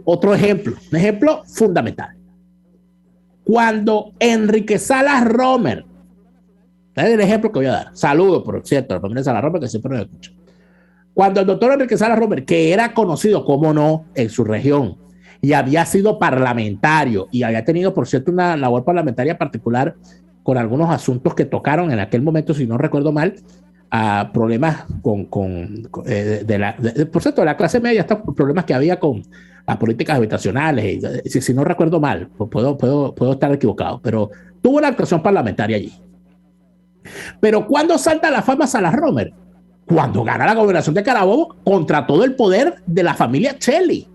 S1: Otro ejemplo, un ejemplo fundamental. Cuando Enrique Salas Romer, es el ejemplo que voy a dar. Saludos, por cierto, a la familia Salas Romer, que siempre nos escucha. Cuando el doctor Enrique Salas Romer, que era conocido, como no, en su región, y había sido parlamentario, y había tenido, por cierto, una labor parlamentaria particular con algunos asuntos que tocaron en aquel momento, si no recuerdo mal, a problemas por cierto, de la clase media, estos problemas que había con las políticas habitacionales, y, si no recuerdo mal, puedo estar equivocado, pero tuvo una actuación parlamentaria allí. Pero ¿cuándo salta la fama Salas Romer? Cuando gana la gobernación de Carabobo contra todo el poder de la familia Cheli.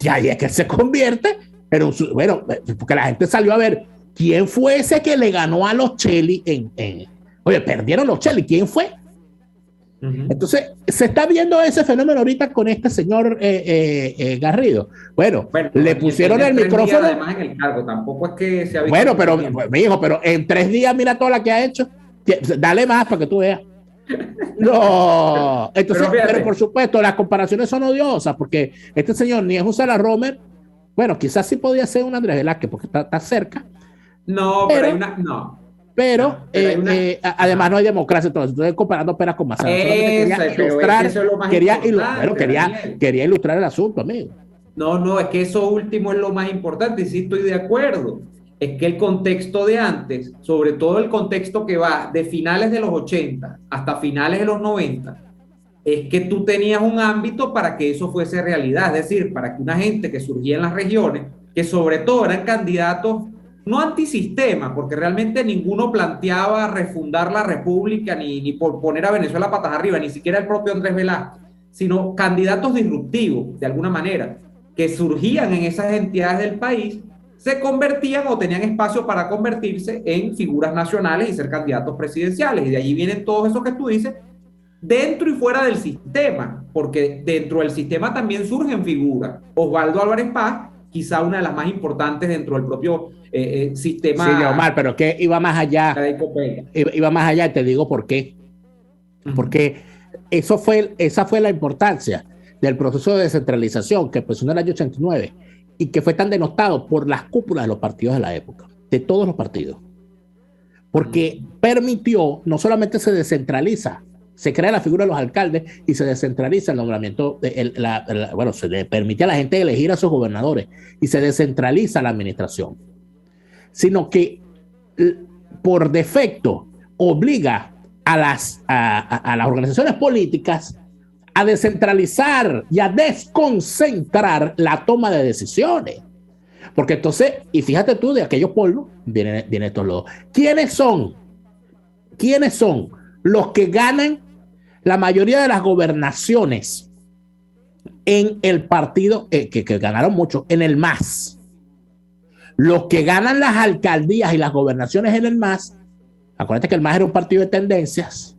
S1: Y ahí es que se convierte en porque la gente salió a ver quién fue ese que le ganó a los Cheli oye, perdieron los Cheli, ¿quién fue? Entonces, se está viendo ese fenómeno ahorita con este señor Garrido. Bueno, le pusieron el micrófono.
S2: Además en el cargo, tampoco es que se ha visto.
S1: Bueno, pero, mi hijo, pero en 3 días mira toda la que ha hecho. Dale más para que tú veas. No, entonces, pero por supuesto, las comparaciones son odiosas porque este señor ni es un Salas Romer. Bueno, quizás sí podía ser un Andrés Velázquez porque está cerca.
S2: No, pero hay una. No.
S1: pero además no hay democracia. Entonces, estoy comparando peras con manzanas. Quería ilustrar el asunto, amigo.
S2: No, es que eso último es lo más importante, y sí estoy de acuerdo. Es que el contexto de antes, sobre todo el contexto que va de finales de los 80 hasta finales de los 90, es que tú tenías un ámbito para que eso fuese realidad, es decir, para que una gente que surgía en las regiones, que sobre todo eran candidatos no antisistema, porque realmente ninguno planteaba refundar la república ni por poner a Venezuela patas arriba, ni siquiera el propio Andrés Velázquez, sino candidatos disruptivos, de alguna manera, que surgían en esas entidades del país, se convertían o tenían espacio para convertirse en figuras nacionales y ser candidatos presidenciales. Y de allí vienen todos esos que tú dices, dentro y fuera del sistema, porque dentro del sistema también surgen figuras. Osvaldo Álvarez Paz, quizá una de las más importantes dentro del propio sistema.
S1: Sí, Omar, pero que iba más allá. Iba más allá, y te digo por qué. Porque esa fue la importancia del proceso de descentralización que empezó en el año 89 y que fue tan denostado por las cúpulas de los partidos de la época, de todos los partidos. Porque permitió, no solamente se descentraliza, se crea la figura de los alcaldes y se descentraliza el nombramiento, se le permite a la gente elegir a sus gobernadores y se descentraliza la administración, sino que por defecto obliga a las organizaciones políticas a descentralizar y a desconcentrar la toma de decisiones. Porque entonces, y fíjate tú, de aquellos polvos, vienen estos lodos. ¿Quiénes son los que ganan la mayoría de las gobernaciones en el partido, que ganaron mucho, en el MAS? Los que ganan las alcaldías y las gobernaciones en el MAS, acuérdate que el MAS era un partido de tendencias,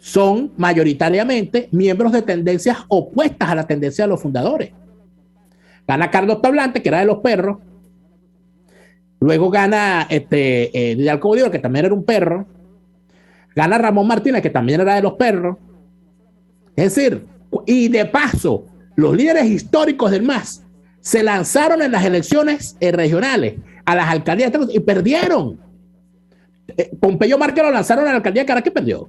S1: son mayoritariamente miembros de tendencias opuestas a la tendencia de los fundadores. Gana Carlos Tablante, que era de los perros. Luego gana Vidal Codillo, que también era un perro. Gana Ramón Martínez, que también era de los perros. Es decir, y de paso, los líderes históricos del MAS se lanzaron en las elecciones regionales a las alcaldías y perdieron. Pompeyo Márquez lo lanzaron a la alcaldía de Caracas y perdió.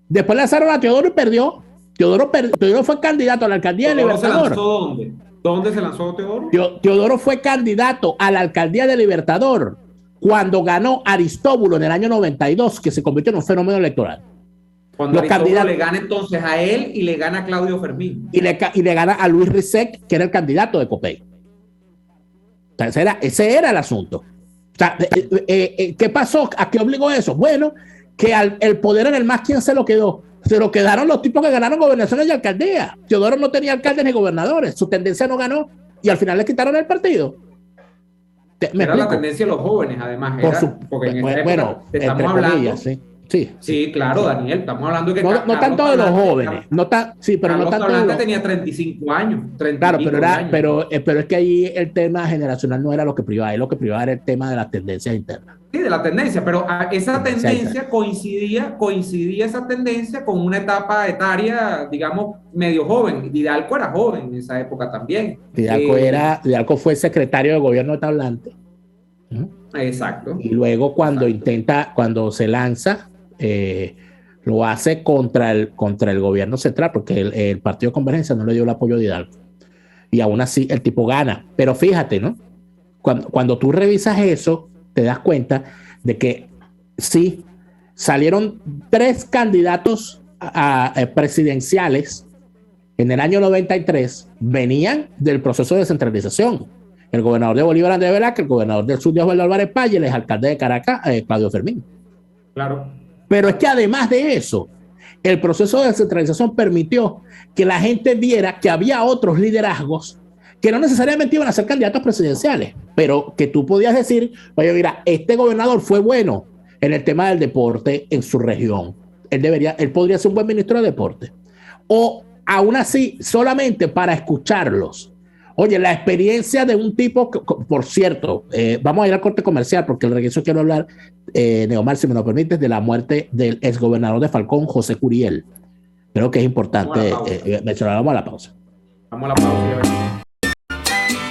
S1: Después lanzaron a Teodoro y perdió. Teodoro fue candidato a la alcaldía de Libertador.
S2: ¿Se lanzó dónde? ¿Dónde se lanzó Teodoro?
S1: Teodoro fue candidato a la alcaldía de Libertador cuando ganó Aristóbulo en el año 92, que se convirtió en un fenómeno electoral.
S2: Cuando Aristóbulo le gana entonces a él y le gana a Claudio Fermín.
S1: Y le gana a Luis Rizek, que era el candidato de Copey. O sea, ese era el asunto. O sea, ¿qué pasó? ¿A qué obligó eso? Bueno, que el poder en el MAS, ¿quién se lo quedó? Se lo quedaron los tipos que ganaron gobernaciones y alcaldías. Teodoro no tenía alcaldes ni gobernadores, su tendencia no ganó y al final le quitaron el partido.
S2: Era la tendencia de los jóvenes, además. Porque en esa época estamos hablando. Comillas, sí, claro, Daniel, estamos hablando de que
S1: no tanto de los jóvenes, pero no tanto de los...
S2: tenía 35 años.
S1: Claro, pero es que ahí el tema generacional no era lo que privaba, ahí lo que privaba era el tema de las tendencias internas.
S2: Sí, de la tendencia, pero esa tendencia coincidía esa tendencia con una etapa etaria, digamos, medio joven. Vidalco era joven en esa época también.
S1: Vidalco fue secretario de gobierno de Tablante.
S2: Exacto.
S1: Y luego cuando se lanza, lo hace contra el gobierno central, porque el Partido de Convergencia no le dio el apoyo de Hidalgo. Y aún así el tipo gana. Pero fíjate, ¿no? Cuando tú revisas eso, te das cuenta de que sí, salieron 3 candidatos presidenciales en el año 93, venían del proceso de descentralización. El gobernador de Bolívar, Andrés Velázquez, el gobernador del sur, Osvaldo Álvarez Paz, y el exalcalde de Caracas, Claudio Fermín.
S2: Claro.
S1: Pero es que además de eso, el proceso de descentralización permitió que la gente viera que había otros liderazgos que no necesariamente iban a ser candidatos presidenciales, pero que tú podías decir, oye, mira, este gobernador fue bueno en el tema del deporte en su región. Él podría ser un buen ministro de deporte. O aún así, solamente para escucharlos. Oye, la experiencia de un tipo, por cierto, vamos a ir al corte comercial porque el regreso quiero hablar, Neomar, si me lo permites, de la muerte del exgobernador de Falcón, José Curiel. Creo que es importante mencionar. Vamos a la pausa.
S2: Vamos a la pausa.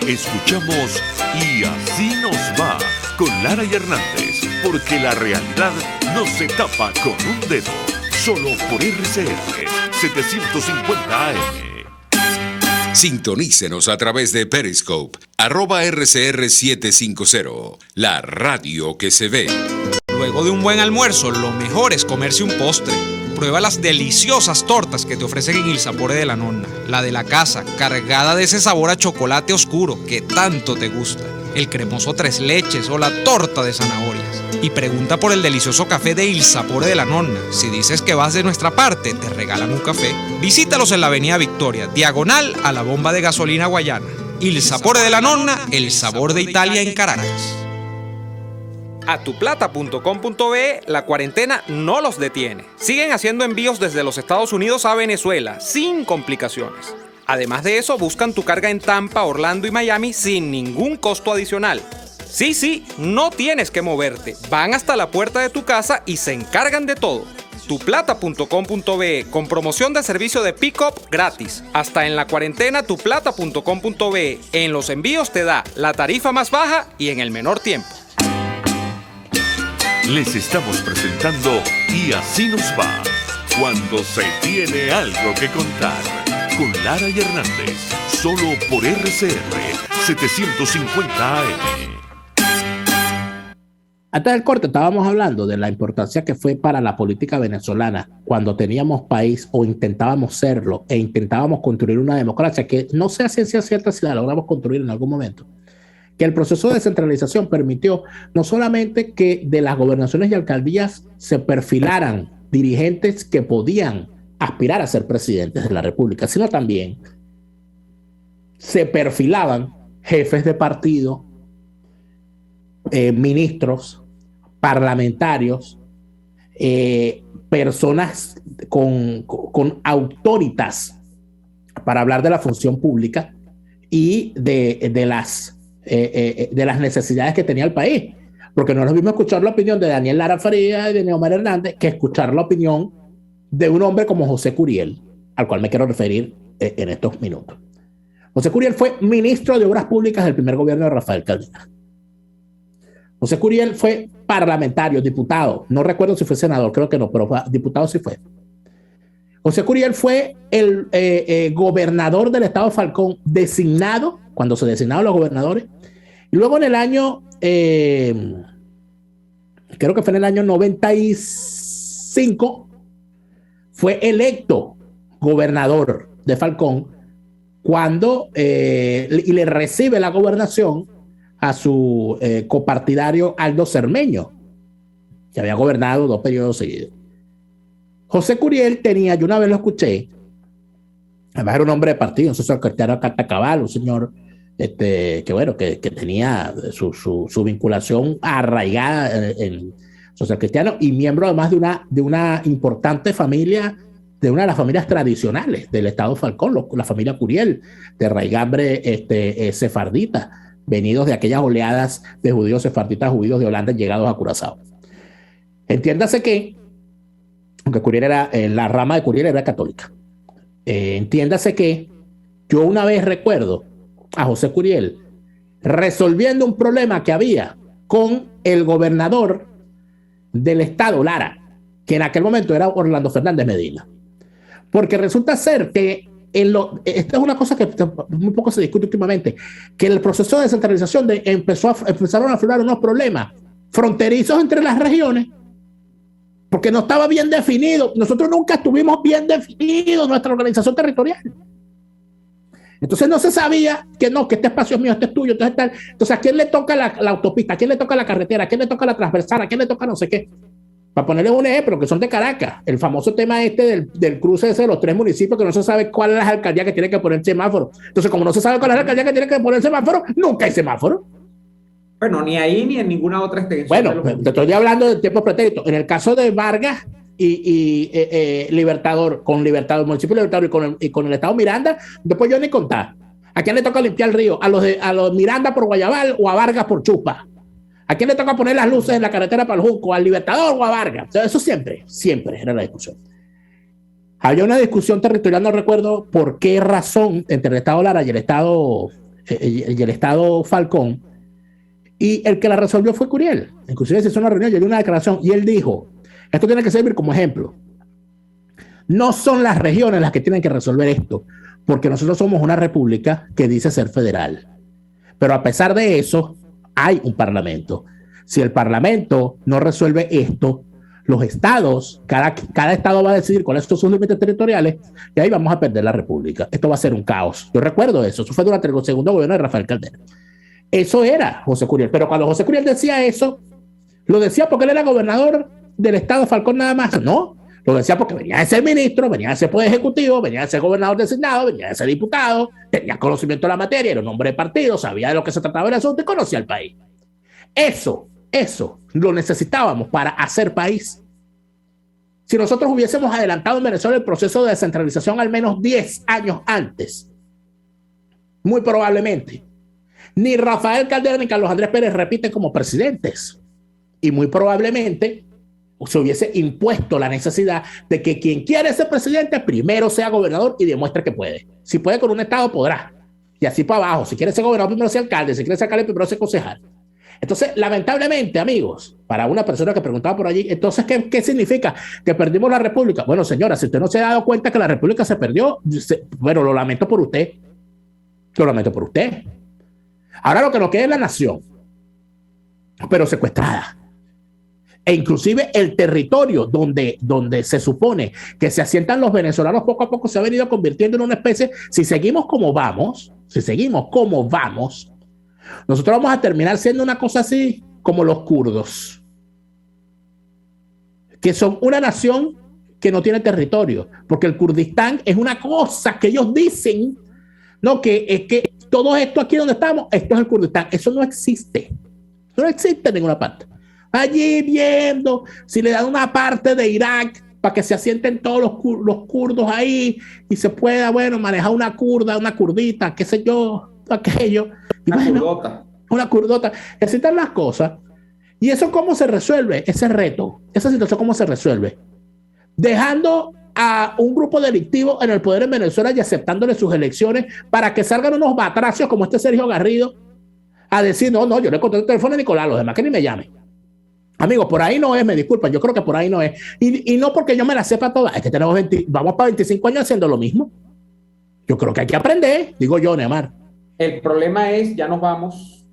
S3: Escuchamos Y Así Nos Va con Lara y Hernández, porque la realidad no se tapa con un dedo. Solo por RCR 750 AM.
S4: Sintonícenos a través de Periscope, @RCR750, la radio que se ve.
S5: Luego de un buen almuerzo, lo mejor es comerse un postre. Prueba las deliciosas tortas que te ofrecen en Il Sapore de la Nonna. La de la casa, cargada de ese sabor a chocolate oscuro que tanto te gusta. El cremoso tres leches o la torta de zanahorias. Y pregunta por el delicioso café de Il Sapore de la Nonna. Si dices que vas de nuestra parte, te regalan un café. Visítalos en la Avenida Victoria, diagonal a la bomba de gasolina Guayana. Il Sapore de la Nonna, el sabor de Italia en Caracas. Atuplata.com.be, la cuarentena no los detiene. Siguen haciendo envíos desde los Estados Unidos a Venezuela, sin complicaciones. Además de eso, buscan tu carga en Tampa, Orlando y Miami sin ningún costo adicional. Sí, no tienes que moverte. Van hasta la puerta de tu casa y se encargan de todo. Tuplata.com.be, con promoción de servicio de pick-up gratis. Hasta en la cuarentena, tuplata.com.be. En los envíos te da la tarifa más baja y en el menor tiempo.
S3: Les estamos presentando Y así nos va, cuando se tiene algo que contar, con Lara y Hernández, solo por RCR 750 AM.
S1: Antes del corte estábamos hablando de la importancia que fue para la política venezolana cuando teníamos país o intentábamos serlo e intentábamos construir una democracia que no sea ciencia cierta si la logramos construir en algún momento. Que el proceso de descentralización permitió no solamente que de las gobernaciones y alcaldías se perfilaran dirigentes que podían aspirar a ser presidentes de la República, sino también se perfilaban jefes de partido, ministros, parlamentarios, personas con autoritas para hablar de la función pública y de las necesidades que tenía el país, porque no es lo mismo escuchar la opinión de Daniel Lara Faría y de Neomar Hernández que escuchar la opinión de un hombre como José Curiel, al cual me quiero referir en estos minutos. José Curiel fue ministro de Obras Públicas del primer gobierno de Rafael Caldera. José Curiel fue parlamentario, diputado, no recuerdo si fue senador, creo que no, pero diputado sí fue. José Curiel fue el gobernador del estado de Falcón designado, cuando se designaron los gobernadores, y luego en el año, creo que fue en el año 95, fue electo gobernador de Falcón cuando y le recibe la gobernación a su copartidario Aldo Cermeño, que había gobernado 2 periodos seguidos. José Curiel tenía, yo una vez lo escuché, además era un hombre de partido, un socio cristiano Catacabal, un señor que tenía su vinculación arraigada en social cristiano y miembro además de una importante familia, de una de las familias tradicionales del estado Falcón, la familia Curiel, de raigambre sefardita, venidos de aquellas oleadas de judíos sefarditas, judíos de Holanda llegados a Curazao. Entiéndase que, aunque Curiel era, la rama de Curiel era católica, entiéndase que yo una vez recuerdo a José Curiel resolviendo un problema que había con el gobernador del estado Lara, que en aquel momento era Orlando Fernández Medina, porque resulta ser que esta es una cosa que muy poco se discute últimamente, que en el proceso de descentralización empezaron a aflorar unos problemas fronterizos entre las regiones, porque no estaba bien definido. Nosotros nunca estuvimos bien definidos nuestra organización territorial. Entonces no se sabía que este espacio es mío, este es tuyo, entonces ¿a quién le toca la autopista? ¿A quién le toca la carretera? ¿A quién le toca la transversal? ¿A quién le toca no sé qué? Para ponerles un ejemplo, que son de Caracas, el famoso tema del cruce ese de los 3 municipios, que no se sabe cuál es la alcaldía que tiene que poner el semáforo. Entonces, como no se sabe cuál es la alcaldía que tiene que poner el semáforo, nunca hay semáforo.
S2: Bueno, ni ahí ni en ninguna otra extensión.
S1: Bueno, te estoy hablando del tiempo pretérito. En el caso de Vargas y Libertador, con Libertador, municipio Libertador y con el estado Miranda, después yo ni contar. ¿A quién le toca limpiar el río? ¿A los Miranda por Guayabal o a Vargas por Chupa? ¿A quién le toca poner las luces en la carretera para el Junco? ¿Al Libertador o a Vargas? O sea, eso siempre era la discusión. Había una discusión territorial, no recuerdo por qué razón, entre el estado Lara y el estado Falcón, Y el que la resolvió fue Curiel. Inclusive se hizo una reunión y dio una declaración y él dijo, esto tiene que servir como ejemplo. No son las regiones las que tienen que resolver esto, porque nosotros somos una república que dice ser federal. Pero a pesar de eso, hay un parlamento. Si el parlamento no resuelve esto, los estados, cada estado va a decidir cuáles son sus límites territoriales y ahí vamos a perder la república. Esto va a ser un caos. Yo recuerdo eso fue durante el segundo gobierno de Rafael Caldera. Eso era José Curiel, pero cuando José Curiel decía eso, lo decía porque él era gobernador del estado Falcón nada más, no. Lo decía porque venía de ser ministro, venía de ser poder ejecutivo, venía de ser gobernador designado, venía de ser diputado, tenía conocimiento de la materia, era un hombre de partido, sabía de lo que se trataba el asunto y conocía el país. Eso lo necesitábamos para hacer país. Si nosotros hubiésemos adelantado en Venezuela el proceso de descentralización al menos 10 años antes, muy probablemente, ni Rafael Caldera ni Carlos Andrés Pérez repiten como presidentes. Y muy probablemente se hubiese impuesto la necesidad de que quien quiere ser presidente primero sea gobernador y demuestre que puede. Si puede con un estado, podrá. Y así para abajo. Si quiere ser gobernador, primero sea alcalde. Si quiere ser alcalde, primero sea concejal. Entonces, lamentablemente, amigos, para una persona que preguntaba por allí, entonces, ¿qué significa? ¿Que perdimos la república? Bueno, señora, si usted no se ha dado cuenta que la república se perdió, bueno, lo lamento por usted. Lo lamento por usted. Ahora lo que nos queda es la nación, pero secuestrada. E inclusive el territorio donde se supone que se asientan los venezolanos poco a poco se ha venido convirtiendo en una especie, si seguimos como vamos, nosotros vamos a terminar siendo una cosa así como los kurdos, que son una nación que no tiene territorio, porque el Kurdistán es una cosa que ellos dicen, no, que es que todo esto aquí donde estamos, esto es el Kurdistán. Eso no existe. No existe en ninguna parte. Allí viendo si le dan una parte de Irak para que se asienten todos los kurdos ahí y se pueda, bueno, manejar una kurda, una kurdita, qué sé yo, aquello. Y una kurdota. Así están las cosas. ¿Y eso cómo se resuelve? Ese reto, esa situación, ¿cómo se resuelve? Dejando a un grupo delictivo en el poder en Venezuela y aceptándole sus elecciones para que salgan unos batracios como este Sergio Garrido a decir, no, yo le conté el teléfono a Nicolás, los demás que ni me llamen. Amigos, por ahí no es, me disculpan, yo creo que por ahí no es. Y no porque yo me la sepa toda, es que vamos para 25 años haciendo lo mismo. Yo creo que hay que aprender, digo yo, Neymar.
S2: El problema es, ya nos vamos,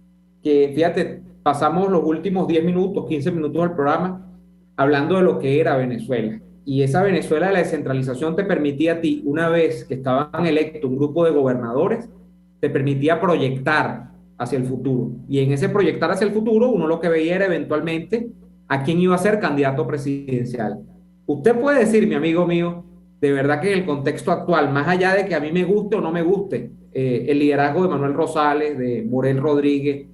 S2: que fíjate, pasamos los últimos 10 minutos, 15 minutos del programa hablando de lo que era Venezuela. Y esa Venezuela de la descentralización te permitía a ti, una vez que estaban electos un grupo de gobernadores, te permitía proyectar hacia el futuro. Y en ese proyectar hacia el futuro, uno lo que veía era eventualmente a quién iba a ser candidato presidencial. Usted puede decir, mi amigo mío, de verdad que en el contexto actual, más allá de que a mí me guste o no me guste el liderazgo de Manuel Rosales, de Morel Rodríguez,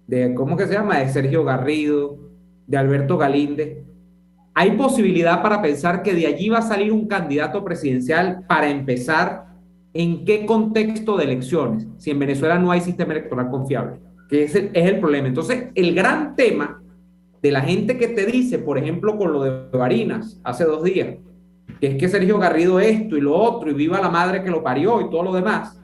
S2: de, ¿cómo que se llama?, de Sergio Garrido, de Alberto Galíndez, hay posibilidad para pensar que de allí va a salir un candidato presidencial para empezar. ¿En qué contexto de elecciones? Si en Venezuela no hay sistema electoral confiable, que es el problema. Entonces, el gran tema de la gente que te dice, por ejemplo, con lo de Barinas hace 2 días, que es que Sergio Garrido esto y lo otro, y viva la madre que lo parió y todo lo demás,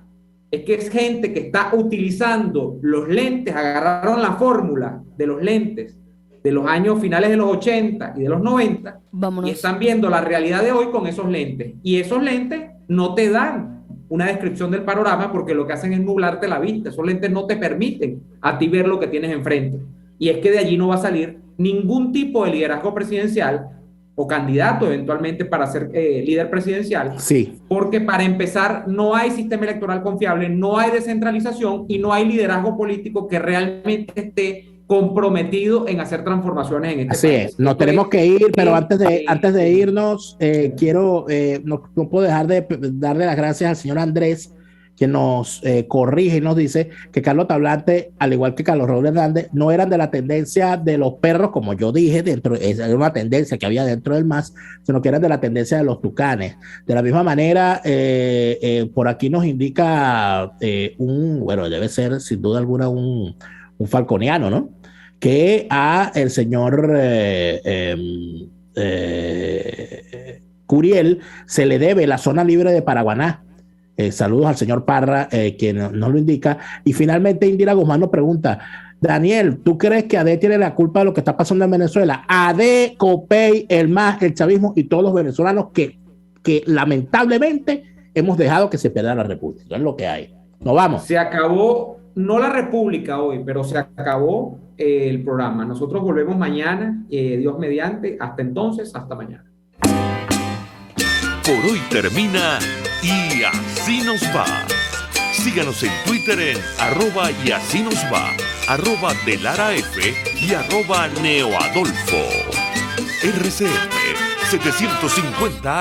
S2: es que es gente que está utilizando los lentes, agarraron la fórmula de los lentes de los años finales de los 80 y de los 90, y están viendo la realidad de hoy con esos lentes. Y esos lentes no te dan una descripción del panorama porque lo que hacen es nublarte la vista. Esos lentes no te permiten a ti ver lo que tienes enfrente. Y es que de allí no va a salir ningún tipo de liderazgo presidencial o candidato eventualmente para ser líder presidencial.
S1: Sí.
S2: Porque para empezar no hay sistema electoral confiable, no hay descentralización y no hay liderazgo político que realmente esté comprometido en hacer transformaciones en este
S1: Así
S2: país.
S1: Es, nos tenemos que ir, pero antes de irnos, quiero, no puedo dejar de darle las gracias al señor Andrés, que nos corrige y nos dice que Carlos Tablante, al igual que Carlos Raúl Hernández, no eran de la tendencia de los perros, como yo dije, esa era una tendencia que había dentro del MAS, sino que eran de la tendencia de los tucanes. De la misma manera, por aquí nos indica bueno, debe ser sin duda alguna un falconiano, ¿no? Que a el señor Curiel se le debe la zona libre de Paraguaná. Saludos al señor Parra, quien nos lo indica. Y finalmente Indira Guzmán nos pregunta, Daniel, ¿tú crees que AD tiene la culpa de lo que está pasando en Venezuela? AD, Copey, el MAS, el chavismo y todos los venezolanos que lamentablemente hemos dejado que se pierda la república. Es lo que hay. Nos vamos.
S2: Se acabó, no la república hoy, pero se acabó el programa. Nosotros volvemos mañana, Dios mediante. Hasta entonces, hasta mañana.
S3: Por hoy termina Y Así Nos Va. Síganos en Twitter en @YASÍNOSVA, @DeLaraF y @NeoAdolfo. RCF 750